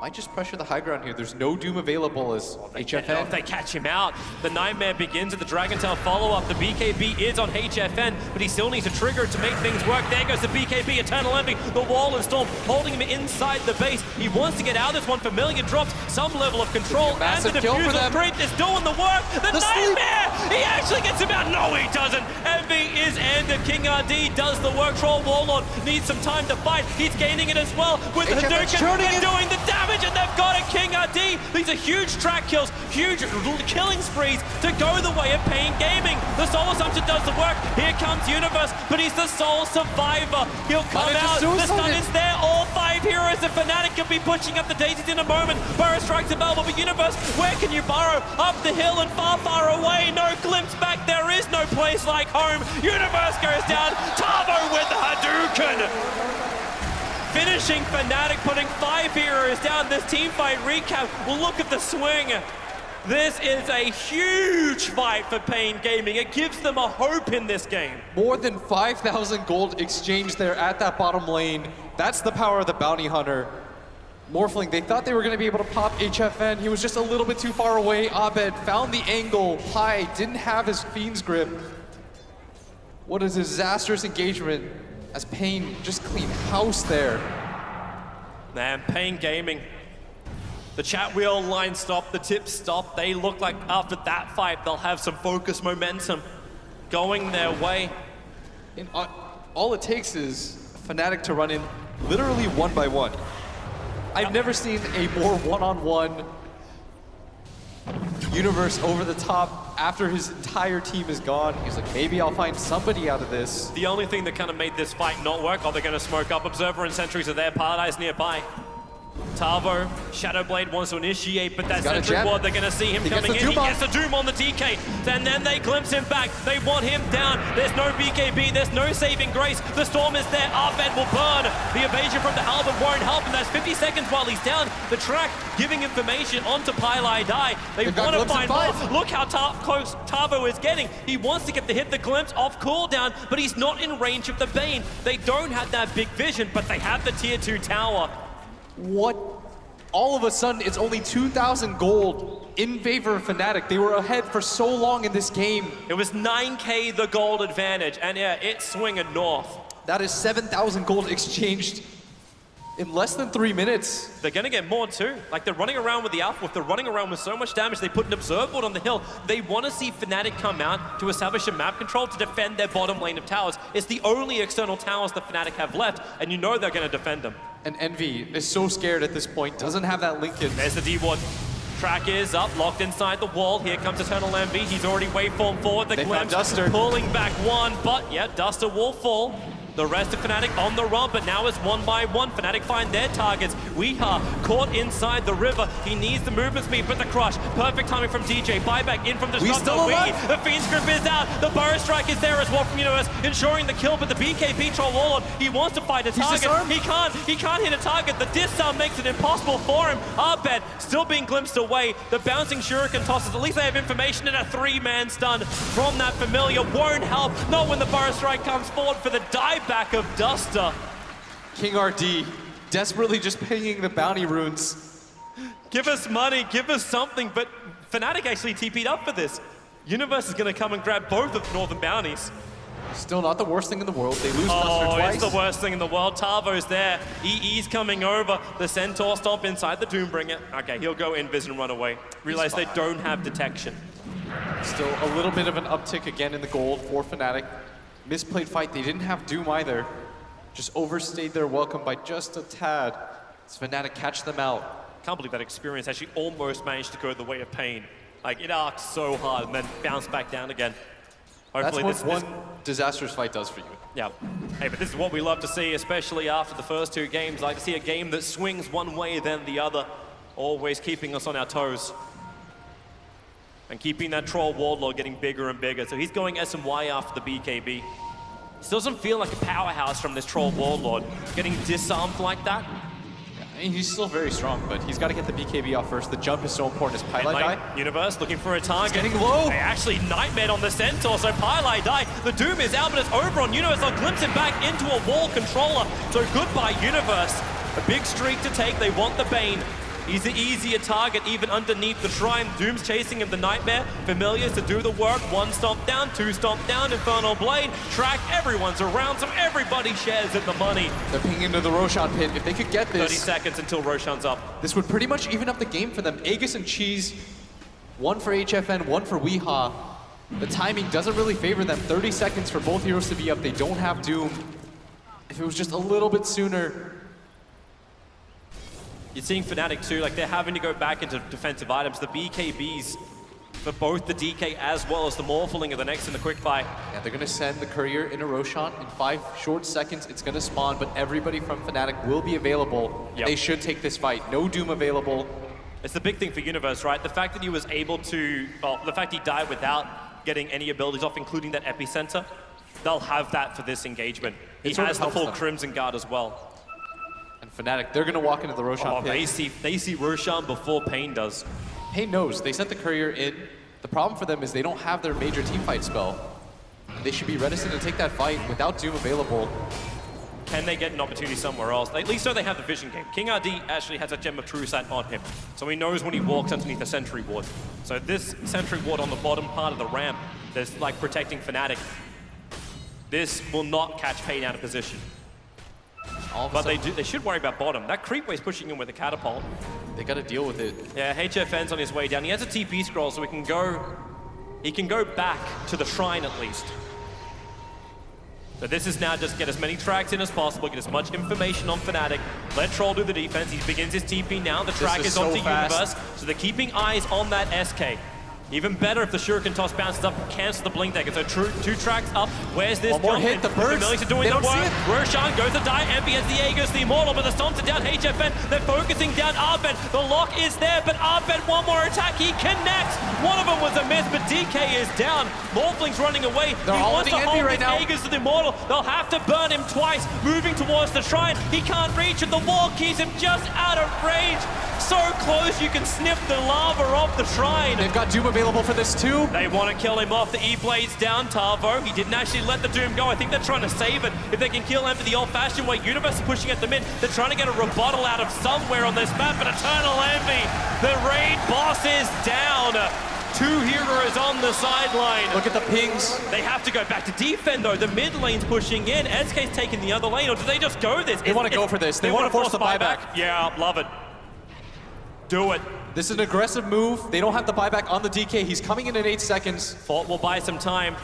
might just pressure the high ground here. There's no Doom available as HFN. If they catch him out, the Nightmare begins at the Dragon Tail follow-up. The BKB is on HFN, but he still needs a trigger to make things work. There goes the BKB, Eternal Envy, the wall and Storm, holding him inside the base. He wants to get out of this one. Familiar drops some level of control, and the Diffusal Creep is doing the work. The Nightmare! He actually gets him out. No, he doesn't. Envy is ended. King RD does the work. Troll Warlord needs some time to fight. He's gaining it as well with the Hadouken. They're doing the damage. And they've got it, King RD. These are huge track kills, huge killing sprees to go the way of paiN Gaming. The Soul Assumption does the work. Here comes Universe, but he's the sole survivor. He'll come out. The stun is there. All 5 heroes. The Fnatic could be pushing up the daisies in a moment. Burrow strikes a bell, but Universe, where can you burrow? Up the hill and far, far away. No glimpse back. There is no place like home. Universe goes down. Tarvo with the Hadouken. Finishing Fnatic, putting 5 heroes down. This team fight recap. Well, look at the swing. This is a huge fight for paiN Gaming. It gives them a hope in this game. More than 5,000 gold exchanged there at that bottom lane. That's the power of the Bounty Hunter. Morphling, they thought they were going to be able to pop HFN. He was just a little bit too far away. Abed found the angle. Pi didn't have his Fiend's Grip. What a disastrous engagement as paiN just clean house there. Man, paiN Gaming. The chat wheel line stopped, the tips stopped. They look like after that fight, they'll have some focus momentum going their way. And all it takes is Fnatic to run in literally 1 by 1. I've never seen a more one-on-one Universe over the top after his entire team is gone. He's like, maybe I'll find somebody out of this. The only thing that kind of made this fight not work, they're going to smoke up. Observer and sentries are there, Paradise nearby. Tarvo, Shadowblade wants to initiate, but that sentry ward, they're going to see him coming in. He gets the Doom on the DK, and then they glimpse him back. They want him down. There's no BKB, there's no saving grace. The Storm is there, Arbed will burn. The evasion from the Halberd won't help, and that's 50 seconds while he's down. The track giving information onto paiLi Die. They want to find more. Look how close Tarvo is getting. He wants to get the hit, the glimpse off cooldown, but he's not in range of the Bane. They don't have that big vision, but they have the tier 2 tower. What? All of a sudden, it's only 2,000 gold in favor of Fnatic. They were ahead for so long in this game. It was 9K the gold advantage, and yeah, it's swinging north. That is 7,000 gold exchanged in less than 3 minutes. They're gonna get more too. Like, they're running around with the Alpha Wolf, they're running around with so much damage, they put an Observe Board on the hill. They want to see Fnatic come out to establish a map control to defend their bottom lane of towers. It's the only external towers that Fnatic have left, and you know they're gonna defend them. And Envy is so scared at this point, doesn't have that Lincoln. There's the D-Ward. Track is up, locked inside the wall. Here comes Eternal Envy. He's already waveform forward. The They found Glimpse Duster. pulling back one, but yeah, Duster will fall. The rest of Fnatic on the run, but now it's one by one. Fnatic find their targets. Weeha caught inside the river. He needs the movement speed, but the crush. Perfect timing from DJ. Buyback in from Destructo. still alive. The Fiend's Grip is out. The Burrow Strike is there as well from Universe, ensuring the kill, but the BKB Troll Warlord, he wants to fight a target. disarmed. He can't hit a target. The disarm makes it impossible for him. Arbed still being glimpsed away. The bouncing Shuriken tosses. At least they have information, and a 3-man stun from that Familiar won't help. Not when the Burrow Strike comes forward for the dieback of Duster. King RD desperately just pinging the bounty runes. Give us money, give us something, but Fnatic actually TP'd up for this. Universe is going to come and grab both of the Northern Bounties. Still not the worst thing in the world. They lose Duster Oh, twice. it's the worst thing in the world. Tavo's there. EE's coming over. The Centaur stomp inside the Doombringer. Okay, he'll go invis and run away. Realize they don't have detection. Still a little bit of an uptick again in the gold for Fnatic. Misplayed fight. They didn't have Doom either. Just overstayed their welcome by just a tad. As Fnatic catch them out. Can't believe that experience actually almost managed to go the way of paiN. Like, it arcs so hard and then bounced back down again. Hopefully That's what one disastrous fight does for you. Yeah. Hey, but this is what we love to see, especially after the first 2 games. Like to see a game that swings one way then the other, always keeping us on our toes. And keeping that Troll Warlord getting bigger and bigger. So he's going SMY after the BKB. Still doesn't feel like a powerhouse from this Troll Warlord. Getting disarmed like that. I mean, he's still very strong, but he's got to get the BKB off first. The jump is so important as paiN die. Universe looking for a target. Getting low. They actually nightmared on the Centaur, so paiN die. The Doom is out, but it's over on Universe. They'll glimpse him back into a wall controller. So goodbye, Universe. A big streak to take. They want the baiN. He's the easier target, even underneath the shrine. Doom's chasing him, the Nightmare. Familiars to do the work. 1 stomp down, 2 stomp down. Infernal Blade. Track, everyone's around, so everybody shares in the money. They're pinging into the Roshan pit. If they could get 30 this, seconds until Roshan's up. this would pretty much even up the game for them. Aegis and Cheese, 1 for HFN, 1 for Weeha. The timing doesn't really favor them. 30 seconds for both heroes to be up. They don't have Doom. If it was just a little bit sooner. You're seeing Fnatic too, like they're having to go back into defensive items. The BKBs for both the DK as well as the Morphling are the next in the quickfire. Yeah, they're gonna send the Courier in a Roshan. In 5 short seconds, it's gonna spawn, but everybody from Fnatic will be available. Yep. They should take this fight. No Doom available. It's the big thing for Universe, right? The fact that he was able to, well, the fact he died without getting any abilities off, including that epicenter, they'll have that for this engagement. He It sort of has the helps full them. Crimson Guard as well. And Fnatic, they're gonna walk into the Roshan Oh, pit. they see Roshan before paiN does. paiN knows. They sent the Courier in. The problem for them is they don't have their major teamfight spell. They should be reticent to take that fight without Doom available. Can they get an opportunity somewhere else? At least so they have the vision game. King RD actually has a Gem of True Sight on him, so he knows when he walks underneath a Sentry Ward. So this Sentry Ward on the bottom part of the ramp that's like protecting Fnatic, this will not catch paiN out of position. But they should worry about bottom. That creep wave's pushing him with a catapult. They gotta deal with it. Yeah, HFN's on his way down. He has a TP scroll, so he can go back to the shrine at least. So this is now just get as many tracks in as possible, get as much information on Fnatic. Let Troll do the defense. He begins his TP now. The track is onto Universe, so they're keeping eyes on that SK. Even better if the Shuriken toss bounces up and cancels the Blink Dagger. So 2 tracks up. Where's this One more jump? hit, the birds, Familiars are doing they the don't see work. it. Roshan goes to die. Envy has the Aegis, the Immortal, but the stomps are down. HFN, they're focusing down Arbed. The lock is there, but Arbed, one more attack. He connects. One of them was a miss, but DK is down. Morphling's running away. They're He wants to holding Envy hold right his now. Aegis to the Immortal. They'll have to burn him twice. Moving towards the shrine. He can't reach it. The wall keeps him just out of range. So close you can sniff the lava off the shrine. They've got Doom available for this too. They want to kill him off. The E-Blade's down, Tavo. He didn't actually let the Doom go. I think they're trying to save it. If they can kill him the old-fashioned way, Universe is pushing at the mid. They're trying to get a rebuttal out of somewhere on this map, but Eternal Envy, the raid boss is down. Two heroes on the sideline. Look at the pings. They have to go back to defend, though. The mid lane's pushing in. SK's taking the other lane, or do they just go this? They want to go for this. They want to force the buyback. Yeah, love it. Do it. This is an aggressive move. They don't have the buyback on the DK. He's coming in 8 seconds. Fort will buy some time.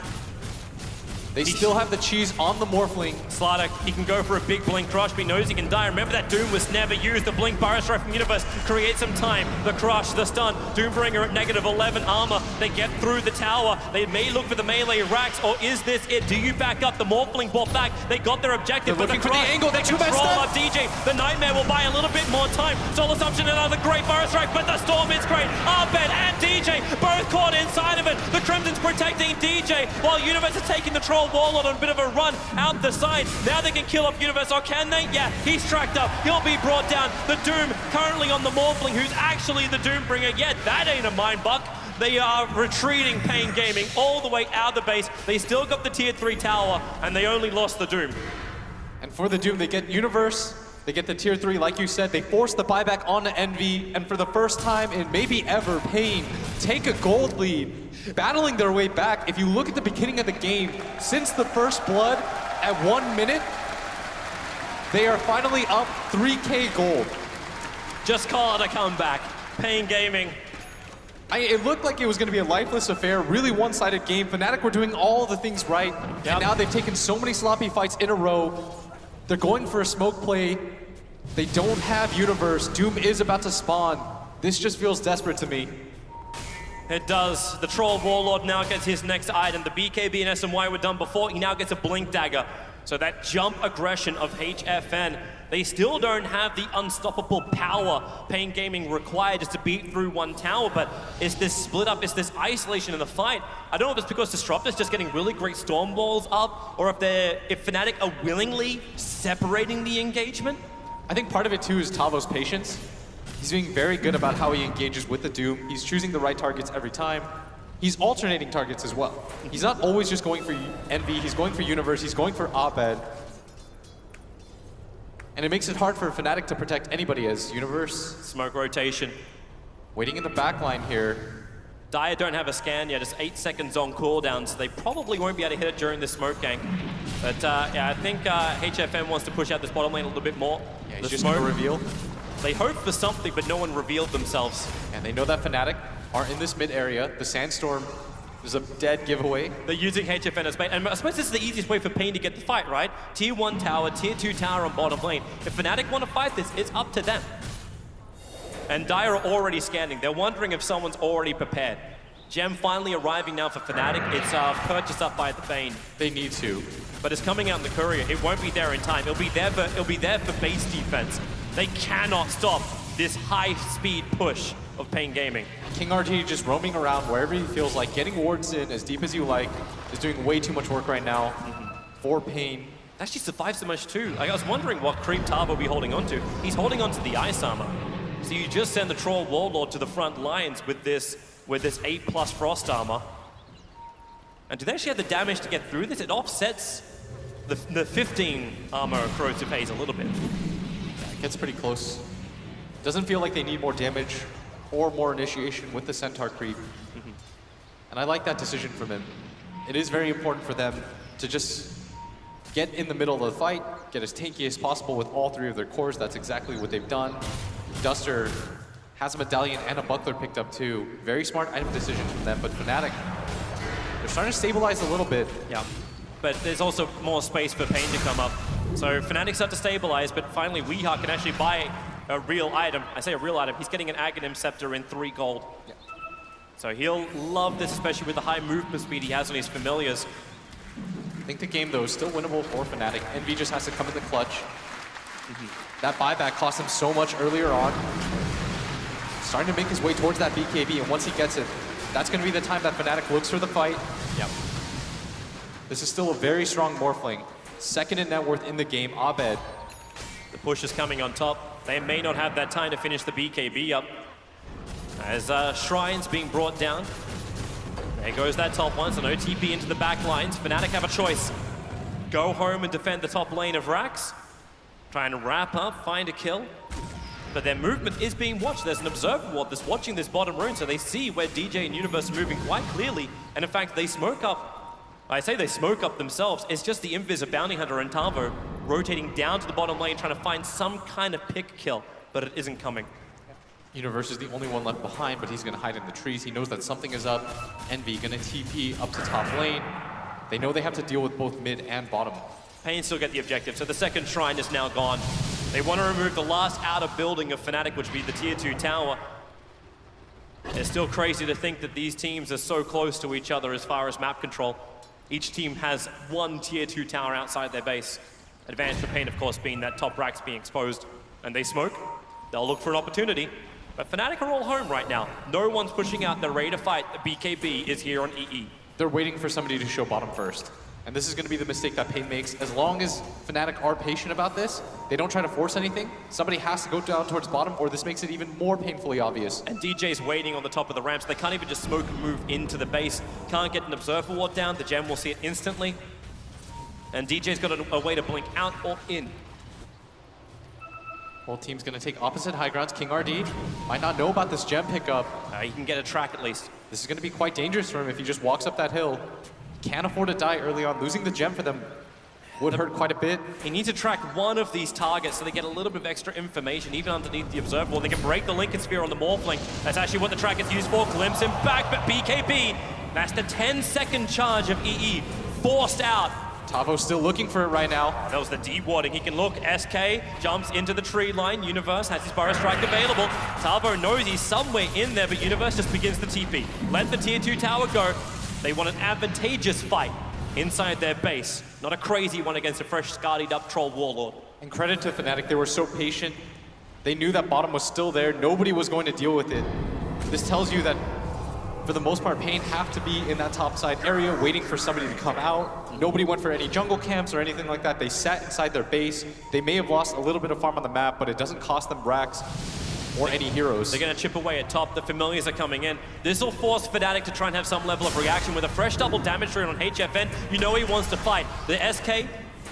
They still have the cheese on the Morphling. Slarduk, he can go for a big blink crush, but he knows he can die. Remember that Doom was never used. The blink Burrow Strike from Universe creates some time. The crush, the stun, Doombringer at -11 armor. They get through the tower. They may look for the melee racks, or is this it? Do you back up? The Morphling bought back. They got their objective. They're looking for the angle. They control up DJ. The Nightmare will buy a little bit more time. Soul Assumption, another great Burrow Strike, but the Storm is great. Arbed and DJ both caught inside of it. The Crimson's protecting DJ, while Universe is taking the Troll Warlord on a bit of a run out the side. Now they can kill off Universe, or can they? Yeah, he's tracked up. He'll be brought down. The Doom currently on the Morphling, who's actually the Doombringer. Yeah, that ain't a mind buck. They are retreating paiN Gaming all the way out of the base. They still got the tier 3 tower, and they only lost the Doom. And for the Doom, they get Universe, they get the tier 3, like you said. They force the buyback on the Envy, and for the first time in maybe ever, paiN take a gold lead, battling their way back. If you look at the beginning of the game, since the first blood at 1 minute, they are finally up 3K gold. Just call it a comeback. paiN Gaming. It looked like it was going to be a lifeless affair, really one-sided game. Fnatic were doing all the things right, and now they've taken so many sloppy fights in a row. They're going for a smoke play. They don't have Universe. Doom is about to spawn. This just feels desperate to me. It does. The Troll Warlord now gets his next item. The BKB and SMY were done before. He now gets a Blink Dagger. So that jump aggression of HFN, they still don't have the unstoppable power paiN Gaming required just to beat through one tower, but it's this split up, it's this isolation in the fight. I don't know if it's because Disruptor's just getting really great storm walls up, or if Fnatic are willingly separating the engagement. I think part of it too is Tavo's patience. He's being very good about how he engages with the Doom. He's choosing the right targets every time. He's alternating targets as well. He's not always just going for Envy, he's going for Universe, he's going for Abed. And it makes it hard for Fnatic to protect anybody as Universe. Smoke rotation. Waiting in the back line here. Dire don't have a scan yet, it's 8 seconds on cooldown, so they probably won't be able to hit it during this smoke gank. But yeah, I think HFN wants to push out this bottom lane a little bit more. Yeah, he's just going to reveal. They hope for something, but no one revealed themselves. And they know that Fnatic are in this mid area. The Sandstorm is a dead giveaway. They're using HFN as bait, and I suppose this is the easiest way for paiN to get the fight, right? Tier 1 tower, Tier 2 tower on bottom lane. If Fnatic want to fight this, it's up to them. And Dire are already scanning. They're wondering if someone's already prepared. Gem finally arriving now for Fnatic. It's purchased up by the paiN. They need to. But it's coming out in the courier. It won't be there in time. It'll be there for base defense. They cannot stop this high-speed push of paiN Gaming. King RT just roaming around wherever he feels like, getting wards in as deep as you like, is doing way too much work right now for paiN. Actually survives so much too. Like, I was wondering what creep Tavo will be holding on to. He's holding on to the ice armor. So you just send the Troll Warlord to the front lines with this 8+ frost armor. And do they actually have the damage to get through this? It offsets the 15 armor corrosive haze a little bit. It gets pretty close. Doesn't feel like they need more damage or more initiation with the Centaur creep. And I like that decision from him. It is very important for them to just get in the middle of the fight, get as tanky as possible with all 3 of their cores. That's exactly what they've done. Duster has a medallion and a buckler picked up too. Very smart item decision from them, but Fnatic, they're starting to stabilize a little bit. Yeah, but there's also more space for paiN to come up. So Fnatic start to stabilize, but finally Weeha can actually buy a real item. I say a real item, he's getting an Aghanim Scepter in 3 gold. Yeah. So he'll love this, especially with the high movement speed he has on his familiars. I think the game though is still winnable for Fnatic. Envy just has to come in the clutch. That buyback cost him so much earlier on. Starting to make his way towards that BKB, and once he gets it, that's going to be the time that Fnatic looks for the fight. Yep. This is still a very strong Morphling. Second in net worth in the game, Abed. The push is coming on top. They may not have that time to finish the BKB up. As Shrine's being brought down. There goes that top one, so no TP into the back lines. Fnatic have a choice. Go home and defend the top lane of Rax. Try and wrap up, find a kill. but their movement is being watched. There's an observer ward that's watching this bottom rune, so they see where DJ and Universe are moving quite clearly, and in fact, they smoke up. I say they smoke up themselves. It's just the Invis of Bounty Hunter and Tavo rotating down to the bottom lane, trying to find some kind of pick kill, but it isn't coming. Universe is the only one left behind, but he's gonna hide in the trees. He knows that something is up. Envy gonna TP up to top lane. They know they have to deal with both mid and bottom. paiN still get the objective, so the second shrine is now gone. They want to remove the last outer building of Fnatic, which would be the tier 2 tower. It's still crazy to think that these teams are so close to each other as far as map control. Each team has one tier 2 tower outside their base. Advantage for paiN, of course, being that top rack's being exposed. And they smoke, they'll look for an opportunity. But Fnatic are all home right now. No one's pushing out. They're ready to fight. The BKB is here on EE. They're waiting for somebody to show bottom first. And this is going to be the mistake that paiN makes. As long as Fnatic are patient about this, they don't try to force anything, somebody has to go down towards bottom, or this makes it even more painfully obvious. And DJ's waiting on the top of the ramp, so they can't even just smoke and move into the base. Can't get an observer ward down. The gem will see it instantly. And DJ's got a way to blink out or in. Whole team's going to take opposite high grounds. King RD might not know about this gem pickup. He can get a track at least. This is going to be quite dangerous for him if he just walks up that hill. Can't afford to die early on. Losing the gem for them would hurt quite a bit. He needs to track one of these targets so they get a little bit of extra information, even underneath the observer wall. They can break the Lincoln Sphere on the Morphling. That's actually what the track is used for. Glimpse him back, but BKB, that's the 10-second charge of EE. Forced out. Tavo's still looking for it right now. That was the deep warding. He can look. SK jumps into the tree line. Universe has his Burrow Strike available. Tavo knows he's somewhere in there, but Universe just begins the TP. Let the tier 2 tower go. They want an advantageous fight inside their base, not a crazy one against a fresh scarred up troll warlord. And credit to Fnatic, they were so patient. They knew that bottom was still there. Nobody was going to deal with it. This tells you that for the most part, paiN have to be in that top side area waiting for somebody to come out. Nobody went for any jungle camps or anything like that. They sat inside their base. They may have lost a little bit of farm on the map, but it doesn't cost them racks or any heroes. They're going to chip away at top. The familiars are coming in. This will force Fnatic to try and have some level of reaction. With a fresh double damage rune on HFN, you know he wants to fight. The SK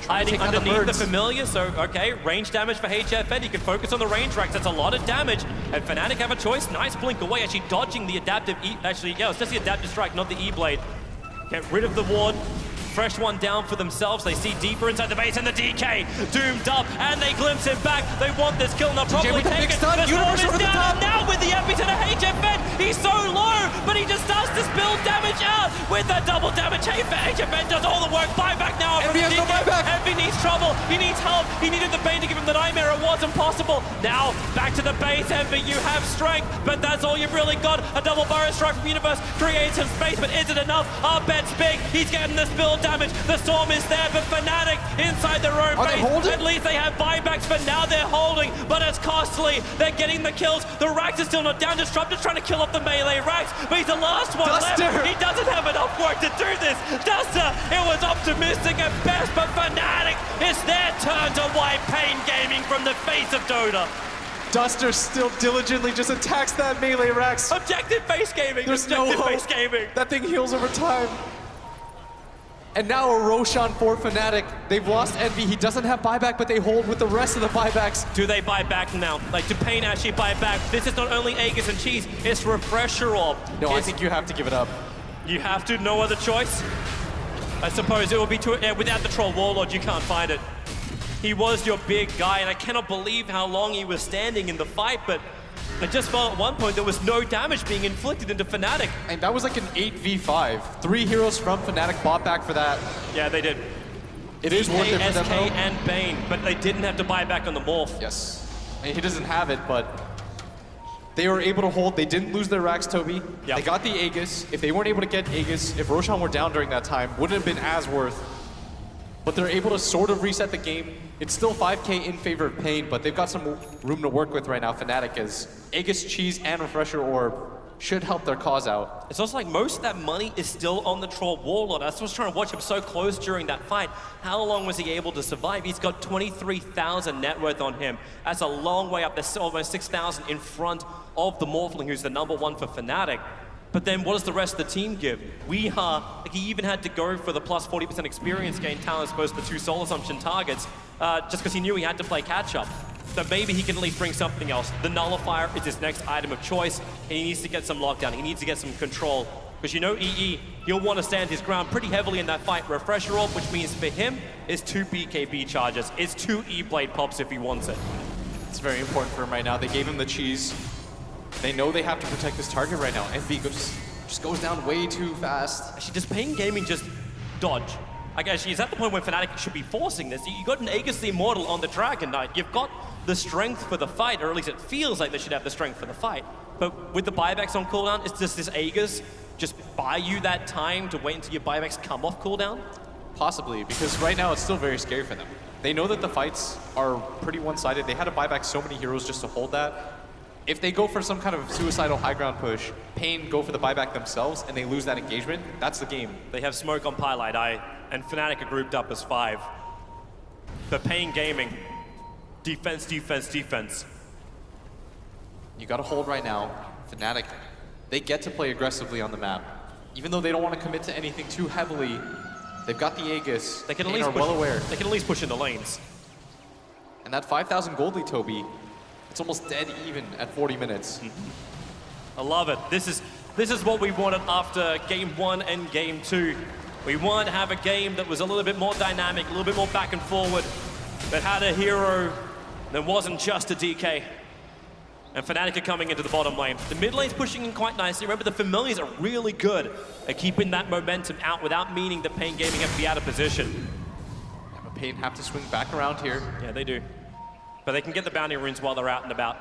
hiding underneath the familiar, so okay, range damage for HFN. You can focus on the range racks. That's a lot of damage. And Fnatic have a choice. Nice blink away, actually dodging the adaptive E. Actually, yeah, it's just the adaptive strike, not the E-blade. Get rid of the ward. Fresh one down for themselves. They see deeper inside the base, and the DK doomed up, and they glimpse him back. They want this kill, and they'll probably take it. The swarm is down now with the epi to the HFN. He's so low, but he just starts to spill damage out with that double damage. HFN does all the work. Buyback now from the DK. Envy needs trouble. He needs help. He needed the bait to give him the nightmare. It wasn't possible. Now back to the base, Envy. You have strength, but that's all you've really got. A double Burrow Strike from Universe creates some space, but is it enough? Our bet's big. He's getting the spill damage. The storm is there, but Fnatic inside their own base. At least they have buybacks, but now they're holding, but it's costly. They're getting the kills. The racks are still not down. Disruptor's trying to kill off the melee racks, but he's the last one left. He doesn't have enough work to do this. Duster, it was optimistic at best, but Fnatic, it's their turn to wipe paiN Gaming from the face of Dota. Duster still diligently just attacks that melee racks. Objective base gaming. There's no hope. Base gaming. That thing heals over time. And now a Roshan for Fnatic. They've lost Envy. He doesn't have buyback, but they hold with the rest of the buybacks. Do they buy back now? Like, do paiN actually buy back? This is not only Aegis and Cheese, it's Refresher Orb. No, I think you have to give it up. You have to, no other choice? I suppose it will be without the Troll Warlord, you can't fight it. He was your big guy, and I cannot believe how long he was standing in the fight, but I just felt at one point there was no damage being inflicted into Fnatic. And that was like an 8v5. 3 heroes from Fnatic bought back for that. Yeah, they did. It is worth it for them, SK though. and paiN, but they didn't have to buy back on the Morph. Yes. I mean, he doesn't have it, but they were able to hold. They didn't lose their racks, Toby. Yep. They got the Aegis. If they weren't able to get Aegis, if Roshan were down during that time, wouldn't have been as worth. But they're able to sort of reset the game. It's still 5k in favor of paiN, but they've got some room to work with right now, Fnatic, as Aegis, Cheese, and Refresher Orb should help their cause out. It's also like most of that money is still on the Troll Warlord. I was trying to watch him so close during that fight. How long was he able to survive? He's got 23,000 net worth on him. That's a long way up. There's almost 6,000 in front of the Morphling, who's the #1 for Fnatic. But then what does the rest of the team give? Like he even had to go for the plus 40% experience gain talent as opposed to the 2 soul assumption targets, just because he knew he had to play catch up. that maybe he can at least bring something else. The Nullifier is his next item of choice, and he needs to get some lockdown. He needs to get some control. Because you know EE, he'll want to stand his ground pretty heavily in that fight. Refresher Orb, which means for him, is 2 BKB charges. It's 2 E-Blade pops if he wants it. It's very important for him right now. They gave him the cheese. They know they have to protect this target right now. Envy just goes down way too fast. Actually, does paiN Gaming just dodge? Like, actually, is that the point where Fnatic should be forcing this? You got an Aegis the Immortal on the Dragon Knight. You've got the strength for the fight, or at least it feels like they should have the strength for the fight. But with the buybacks on cooldown, it's just this Aegis just buy you that time to wait until your buybacks come off cooldown? Possibly, because right now it's still very scary for them. They know that the fights are pretty one-sided. They had to buy back so many heroes just to hold that. If they go for some kind of suicidal high ground push, paiN go for the buyback themselves, and they lose that engagement, that's the game. They have smoke on paiLight Eye, and Fnatic are grouped up as 5. But paiN Gaming, defense, defense, defense. You gotta hold right now. Fnatic, they get to play aggressively on the map. Even though they don't want to commit to anything too heavily, they've got the Aegis. They can at paiN least are push, well aware. They can at least push in the lanes. And that 5,000 gold lead, Toby, it's almost dead even at 40 minutes. I love it. This is what we wanted after Game 1 and Game 2. We wanted to have a game that was a little bit more dynamic, a little bit more back and forward, that had a hero that wasn't just a DK. And Fnatic are coming into the bottom lane. The mid lane's pushing in quite nicely. Remember, the Familiars are really good at keeping that momentum out without meaning that paiN Gaming have to be out of position. Yeah, but paiN have to swing back around here. Yeah, they do. But they can get the bounty runes while they're out and about.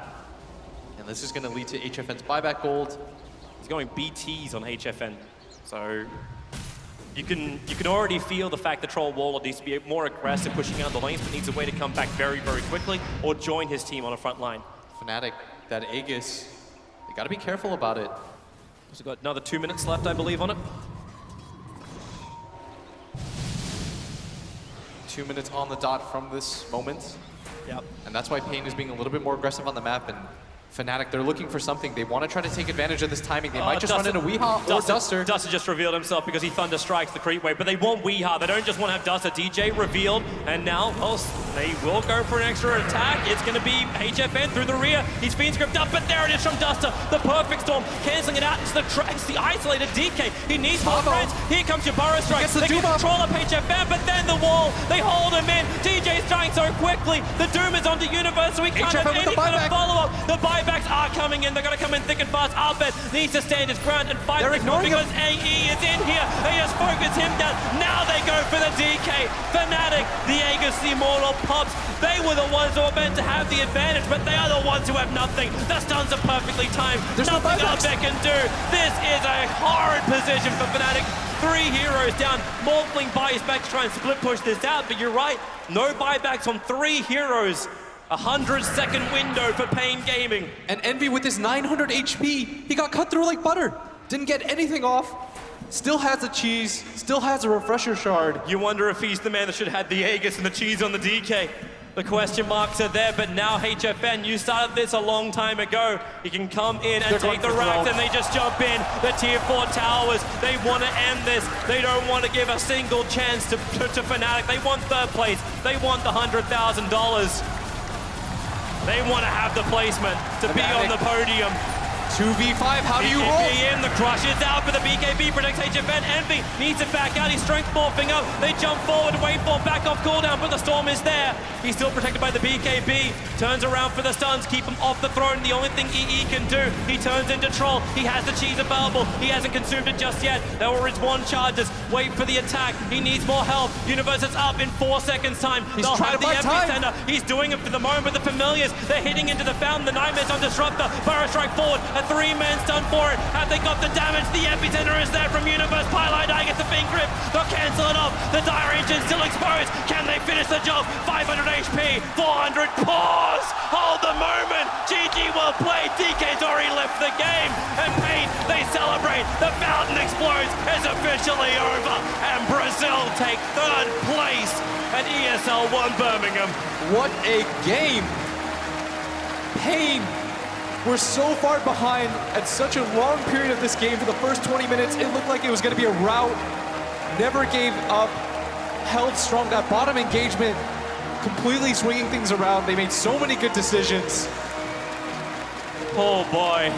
And this is going to lead to HFN's buyback gold. He's going BTs on HFN. So you can already feel the fact that Troll Warlord needs to be more aggressive pushing out the lanes, but needs a way to come back very, very quickly or join his team on a front line. Fnatic, that Aegis, they got to be careful about it. We've got another 2 minutes left, I believe, on it. 2 minutes on the dot from this moment. Yep. And that's why paiN is being a little bit more aggressive on the map. And Fnatic, they're looking for something. They want to try to take advantage of this timing. They might just run into Weehaw or Duster. Duster just revealed himself because he Thunder Strikes the creep wave, but they want Weehaw. They don't just want to have Duster. DJ revealed, and now, well, they will go for an extra attack. It's going to be HFN through the rear. He's being scripted up, but there it is from Duster. The perfect storm, canceling it out. It's the isolated DK. He needs more friends. Here comes your Burrow Strike. They can control up HFN, but then the wall. They hold him in. DJ's dying so quickly. The Doom is onto Universe, so he can't have any kind of follow-up. The buybacks are coming in. They're going to come in thick and fast. Abed needs to stand his ground and fight this one because AE is in here. They just focus him down. Now they go for the DK. Fnatic, the Aegis, the Immortal pops. They were the ones who were meant to have the advantage, but they are the ones who have nothing. The stuns are perfectly timed. There's nothing Abed can do. This is a horrid position for Fnatic. 3 heroes down. Morphling buys back to try and split push this out, but you're right. No buybacks on 3 heroes. 100-second window for paiN Gaming. And Envy with his 900 HP, he got cut through like butter. Didn't get anything off. Still has the cheese, still has a refresher shard. You wonder if he's the man that should have had the Aegis and the cheese on the DK. The question marks are there, but now HFN, you started this a long time ago. You can come in and take the racks, and they just jump in. The tier 4 towers, they want to end this. They don't want to give a single chance to Fnatic. They want 3rd place. They want the $100,000. They want to have the placement to be on the podium. 2v5, how do you hold? BKB in, the crush is out, but the BKB protects HFN. Envy needs it back out, he's strength morphing up. They jump forward, wait for back off cooldown, but the storm is there. He's still protected by the BKB. Turns around for the stuns, keep him off the throne. The only thing EE can do, he turns into Troll. He has the cheese available. He hasn't consumed it just yet. There were his 1 charges. Wait for the attack. He needs more health. Universe is up in 4 seconds time. They'll have the epicenter. He's doing it for the moment, but the Familiars, they're hitting into the fountain. The Nightmares on Disruptor. Burrow Strike forward. A 3-man stun for it. Have they got the damage? The epicenter is there from Universe. paiLight Eye gets the Fiend Grip. They'll cancel it off. The Dire Engine still exposed. Can they finish the job? 500 HP. 400. Pause. Hold the moment. GG well played. DK's already left the game. And paiN, they celebrate. The fountain explodes. It's officially over. And Brazil take 3rd place at ESL One Birmingham. What a game. paiN were so far behind at such a long period of this game. For the first 20 minutes, it looked like it was going to be a rout. Never gave up, held strong. That bottom engagement, completely swinging things around. They made so many good decisions. Oh boy.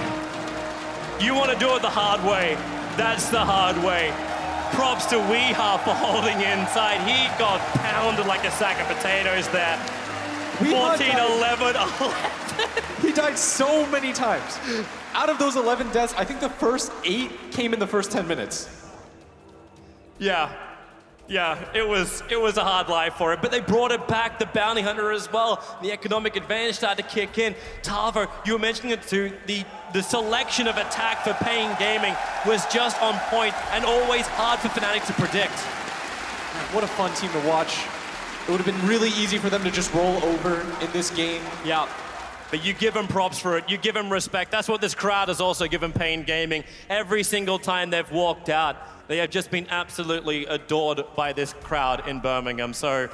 You want to do it the hard way. That's the hard way. Props to Weeha for holding inside. He got pounded like a sack of potatoes there. 14, 11, 11. He died so many times. Out of those 11 deaths, I think the first 8 came in the first 10 minutes. Yeah, it was a hard life for it, but they brought it back, the bounty hunter as well. The economic advantage started to kick in. Tavo, you were mentioning it too, the selection of attack for paiN Gaming was just on point and always hard for Fnatic to predict. What a fun team to watch. It would have been really easy for them to just roll over in this game. Yeah. But you give them props for it, you give them respect. That's what this crowd has also given paiN Gaming. Every single time they've walked out, they have just been absolutely adored by this crowd in Birmingham. So,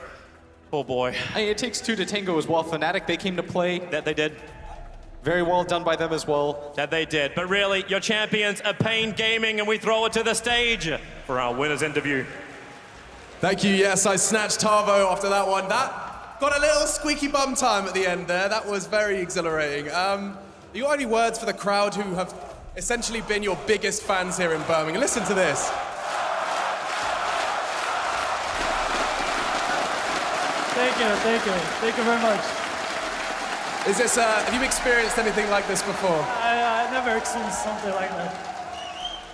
oh boy. It takes 2 to tango as well. Fnatic, they came to play. That they did. Very well done by them as well. That they did. But really, your champions are paiN Gaming, and we throw it to the stage for our winner's interview. Thank you. Yes, I snatched Tavo after that one. That got a little squeaky bum time at the end there. That was very exhilarating. You got any words for the crowd who have essentially been your biggest fans here in Birmingham? Listen to this. Thank you very much. Is this, have you experienced anything like this before? I never experienced something like that.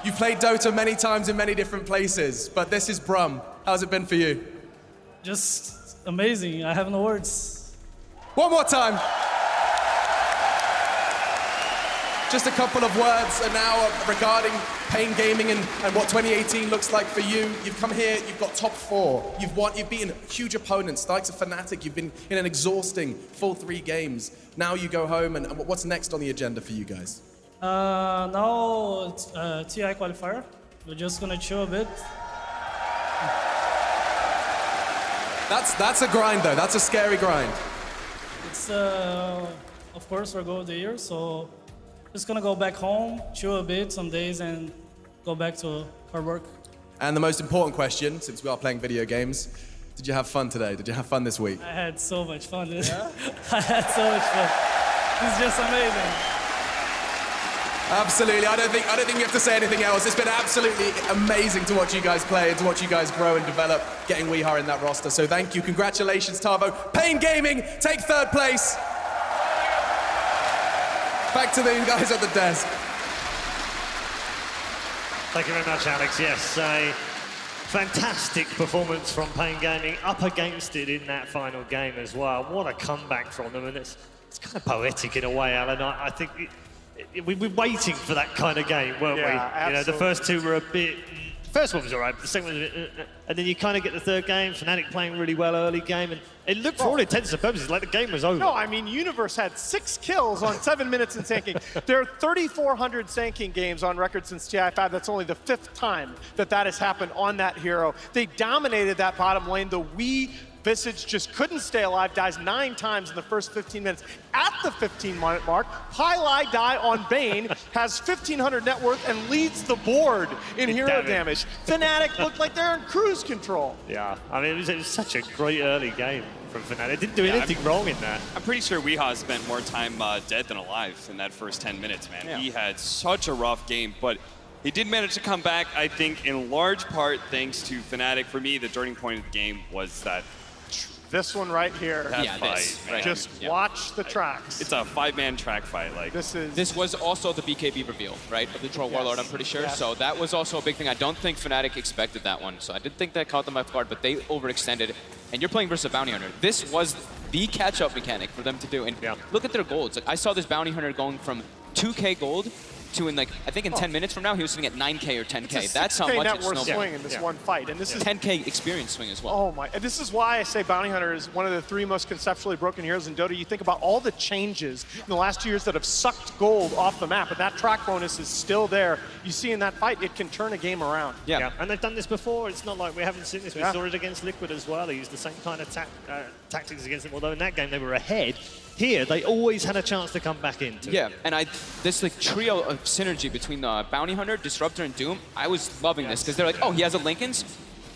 You've played Dota many times in many different places, but this is Brum. How's it been for you? Just amazing. I have no words. One more time. Just a couple of words now regarding paiN Gaming and what 2018 looks like for you. You've come here, you've got top 4. You've beaten huge opponents, the likes of Fnatic. You've been in an exhausting full 3 games. Now you go home, and what's next on the agenda for you guys? Now it's TI qualifier. We're just gonna chill a bit. That's a grind though. That's a scary grind. It's of course our goal of the year, so just gonna go back home, chill a bit some days, and go back to hard work. And the most important question, since we are playing video games, did you have fun today? Did you have fun this week? I had so much fun. Yeah? I had so much fun. It's just amazing. Absolutely. I don't think you have to say anything else. It's been absolutely amazing to watch you guys play and to watch you guys grow and develop, getting Weeha in that roster. So thank you. Congratulations, Tavo. paiN Gaming take 3rd place. Back to the guys at the desk. Thank you very much, Alex. Yes, a fantastic performance from paiN Gaming, up against it in that final game as well. What a comeback from them, and it's kind of poetic in a way, Alan. I think we were waiting for that kind of game, weren't we? Absolutely. You know, the first 2 were a bit. The first one was all right, but the second one was a bit, and then you kind of get the 3rd game. Fnatic playing really well early game, and it looked, for all intents and purposes, like the game was over. No, I mean, Universe had 6 kills on 7 minutes in Sanking. There are 3,400 Sanking games on record since TI5. That's only the 5th time that has happened on that hero. They dominated that bottom lane. The Visage just couldn't stay alive, dies 9 times in the first 15 minutes. At the 15-minute mark, paiLi die on Bane, has 1,500 net worth, and leads the board in hero damage. Fnatic looked like they're in cruise control. Yeah, I mean, it was such a great early game from Fnatic. It didn't do anything wrong in that. I'm pretty sure Weeha spent more time dead than alive in that first 10 minutes, man. Yeah. He had such a rough game, but he did manage to come back, I think, in large part thanks to Fnatic. For me, the turning point of the game was that this one right here. Fight, right. Just watch the tracks. It's a 5-man track fight. Like this was also the BKB reveal, right, of the Troll Warlord, I'm pretty sure. Yes. So that was also a big thing. I don't think Fnatic expected that one. So I did think that caught them off guard, but they overextended. And you're playing versus a Bounty Hunter. This was the catch-up mechanic for them to do. And look at their golds. Like, I saw this Bounty Hunter going from 2K gold to, in like, I think in 10 minutes from now, he was sitting at 9K or 10K. That's how much net it's worth snowballed. swing in this one fight. And this is 10K experience swing as well. Oh my, and this is why I say Bounty Hunter is one of the 3 most conceptually broken heroes in Dota. You think about all the changes in the last 2 years that have sucked gold off the map, and that track bonus is still there. You see in that fight, it can turn a game around. Yeah, and they've done this before. It's not like we haven't seen this. We saw it against Liquid as well. They used the same kind of tactics against them, although in that game they were ahead. Here, they always had a chance to come back into it. And this like trio of synergy between the Bounty Hunter, Disruptor, and Doom, I was loving this, because they're like, oh, he has a Linken's?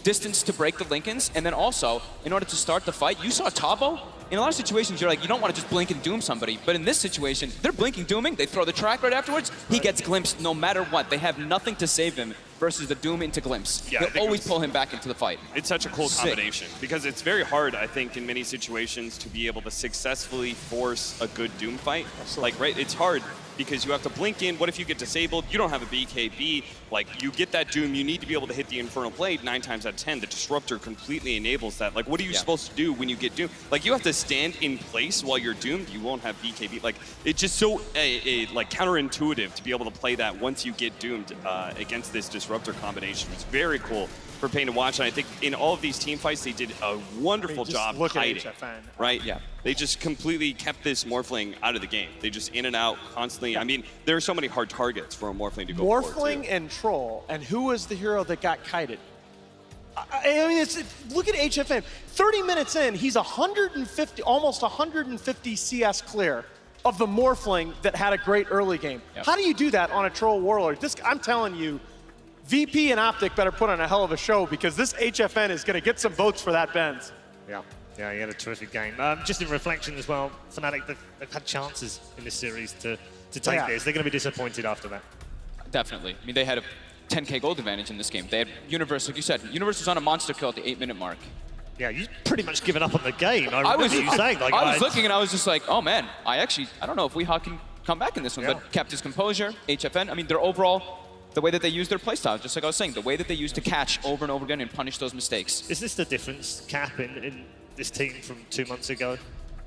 distance to break the Lincolns, and then also, in order to start the fight, you saw Tavo. In a lot of situations, you're like, you don't want to just blink and doom somebody, but in this situation, they're blinking, dooming, they throw the track right afterwards, he gets glimpsed no matter what. They have nothing to save him versus the doom into glimpse. Yeah, They'll always pull him back into the fight. It's such a cool combination because it's very hard, I think, in many situations to be able to successfully force a good doom fight. Like, right, it's hard because you have to blink in. What if you get disabled? You don't have a BKB. Like, you get that doom, you need to be able to hit the Infernal Blade 9 times out of 10. The Disruptor completely enables that. Like, what are you supposed to do when you get doomed? Like, you have to stand in place while you're doomed. You won't have BKB. Like, it's just so like counterintuitive to be able to play that once you get doomed against this Disruptor combination. It's very cool for paiN to watch, and I think in all of these team fights, they did a wonderful job hiding. Right? Yeah. They just completely kept this Morphling out of the game. They just in and out constantly. I mean, there are so many hard targets for a Morphling to go for. Morphling and Troll, and who was the hero that got kited? I mean, look at HFN. 30 minutes in, he's 150, almost 150 CS clear of the Morphling that had a great early game. Yep. How do you do that on a Troll Warlord? This, I'm telling you, VP and Optic better put on a hell of a show because this HFN is going to get some votes for that Benz. Yeah, he had a terrific game. Just in reflection as well, Fnatic, they've had chances in this series to take this. They're going to be disappointed after that. Definitely. I mean, they had a 10k gold advantage in this game. They had Universe, like you said, Universe was on a monster kill at the 8-minute mark. Yeah, you've pretty much given up on the game. I I was looking and I was just like, oh man, I don't know if Weehawk can come back in this one, Yeah. but kept his composure. HFN, I mean, their overall, the way that they use their playstyle, just like I was saying, the way that they use to catch over and over again and punish those mistakes. Is this the difference, Cap, in this team from 2 months ago?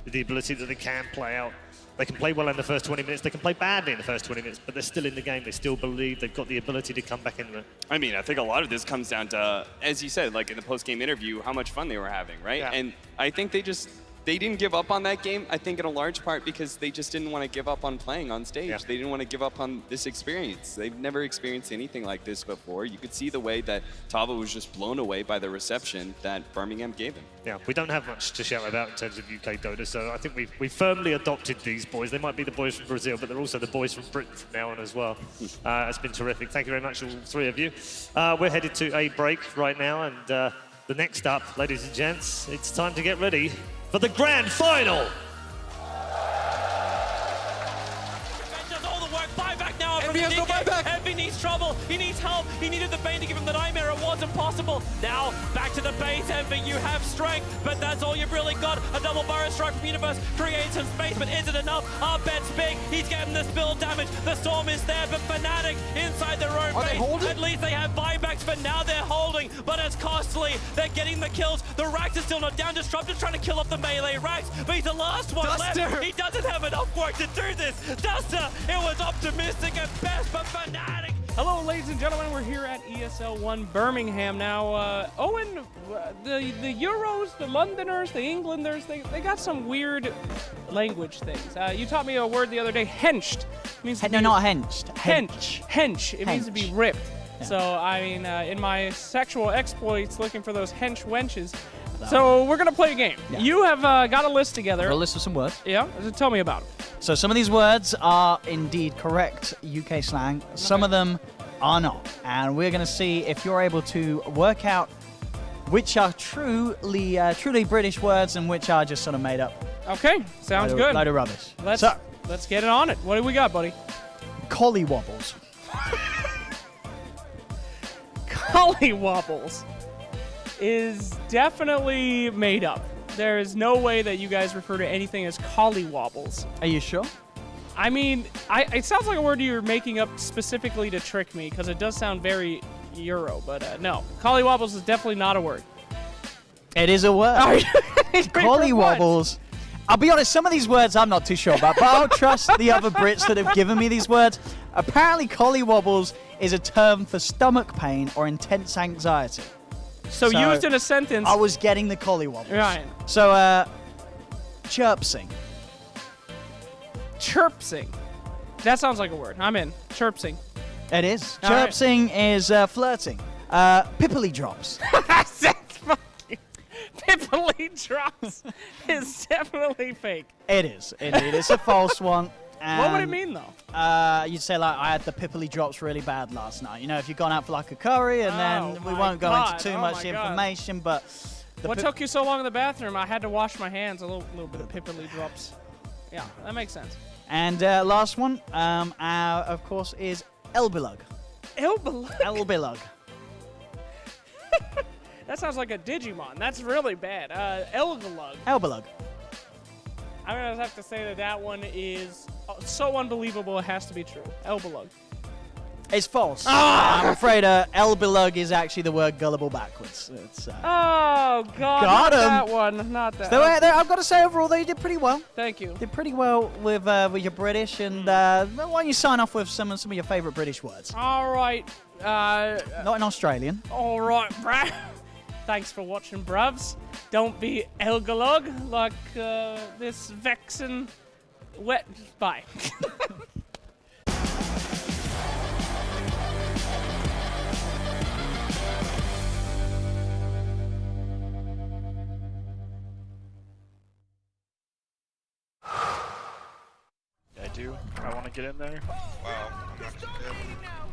The ability that they can play out. They can play well in the first 20 minutes, they can play badly in the first 20 minutes, but they're still in the game, they still believe they've got the ability to come back in there. I mean, I think a lot of this comes down to, as you said, like in the post-game interview, how much fun they were having, right? Yeah. And I think they didn't give up on that game, I think in a large part because they just didn't want to give up on playing on stage. Yeah. They didn't want to give up on this experience. They've never experienced anything like this before. You could see the way that Tavo was just blown away by the reception that Birmingham gave him. Yeah, we don't have much to shout about in terms of UK Dota, so I think we've firmly adopted these boys. They might be the boys from Brazil, but they're also the boys from Britain from now on as well. It's been terrific. Thank you very much, all three of you. We're headed to a break right now, and the next up, ladies and gents, it's time to get ready for the grand final. Does all the work. Buyback now. Envy has no buyback. Envy needs trouble. He needs help. He needed the bane to give him the nightmare. It wasn't possible. Now back to the base. Envy, you have strength, but that's all you've really got. A double burrow strike from Universe creates some space, but is it enough? Our bet's big. He's getting the spill damage. The storm is there, but Fnatic inside their own base. At least they have buybacks, but now they're holding. But it's costly. They're getting the kills. The Rax is still not down. Disruptor's trying to kill off the melee Rax, but he's the last one left. He doesn't have enough work to do this. Duster, it was optimistic at best, but Fnatic. Hello, ladies and gentlemen. We're here at ESL One Birmingham now. Owen, the Euros, the Londoners, the Englanders, they got some weird language things. You taught me a word the other day, henched. It means No, not henched. Hench. It means to be ripped. Yeah. So, I mean, in my sexual exploits, looking for those hench wenches. So, we're going to play a game. Yeah. You have got a list together. A list of some words. Yeah, tell me about it. So some of these words are indeed correct UK slang. Some of them are not. And we're going to see if you're able to work out which are truly British words and which are just sort of made up. Okay, sounds good. Load of rubbish. Let's get it on it. What do we got, buddy? Collywobbles. Collywobbles is definitely made up. There is no way that you guys refer to anything as collywobbles. Are you sure? I mean, it sounds like a word you're making up specifically to trick me, because it does sound very Euro, but no. Collywobbles is definitely not a word. It is a word. Collywobbles. I'll be honest, some of these words I'm not too sure about, but I'll trust the other Brits that have given me these words. Apparently, collywobbles is a term for stomach pain or intense anxiety. So used in a sentence. I was getting the collywobbles. Right. So, chirpsing. Chirpsing. That sounds like a word. I'm in. Chirpsing. It is. All right. Chirpsing is flirting. Pipply drops. That's fucking... Pipply drops is definitely fake. It is. Indeed. It's a false one. What would it mean, though? You'd say, like, I had the pipply drops really bad last night. You know, if you've gone out for, like, a curry, and then we won't go into too much information, but... What took you so long in the bathroom? I had to wash my hands. A little bit of pipply drops. Yeah, that makes sense. And last one, of course, is Elbilug. Elbilug? Elbilug. That sounds like a Digimon. That's really bad. Elbilug. Elbilug. I'm going to have to say that one is so unbelievable it has to be true. Elbilug. It's false. I'm afraid Elbilug is actually the word gullible backwards. It's, oh, God. Got him. That one. Not that. So, I've got to say, overall, though, you did pretty well. Thank you. Did pretty well with your British, and why don't you sign off with some of your favourite British words? All right. Not in Australian. All right, bruh. Thanks for watching, bruvs. Don't be Elgalog like this vexen wet. Bye. I do. I want to get in there. Wow, I'm not too good.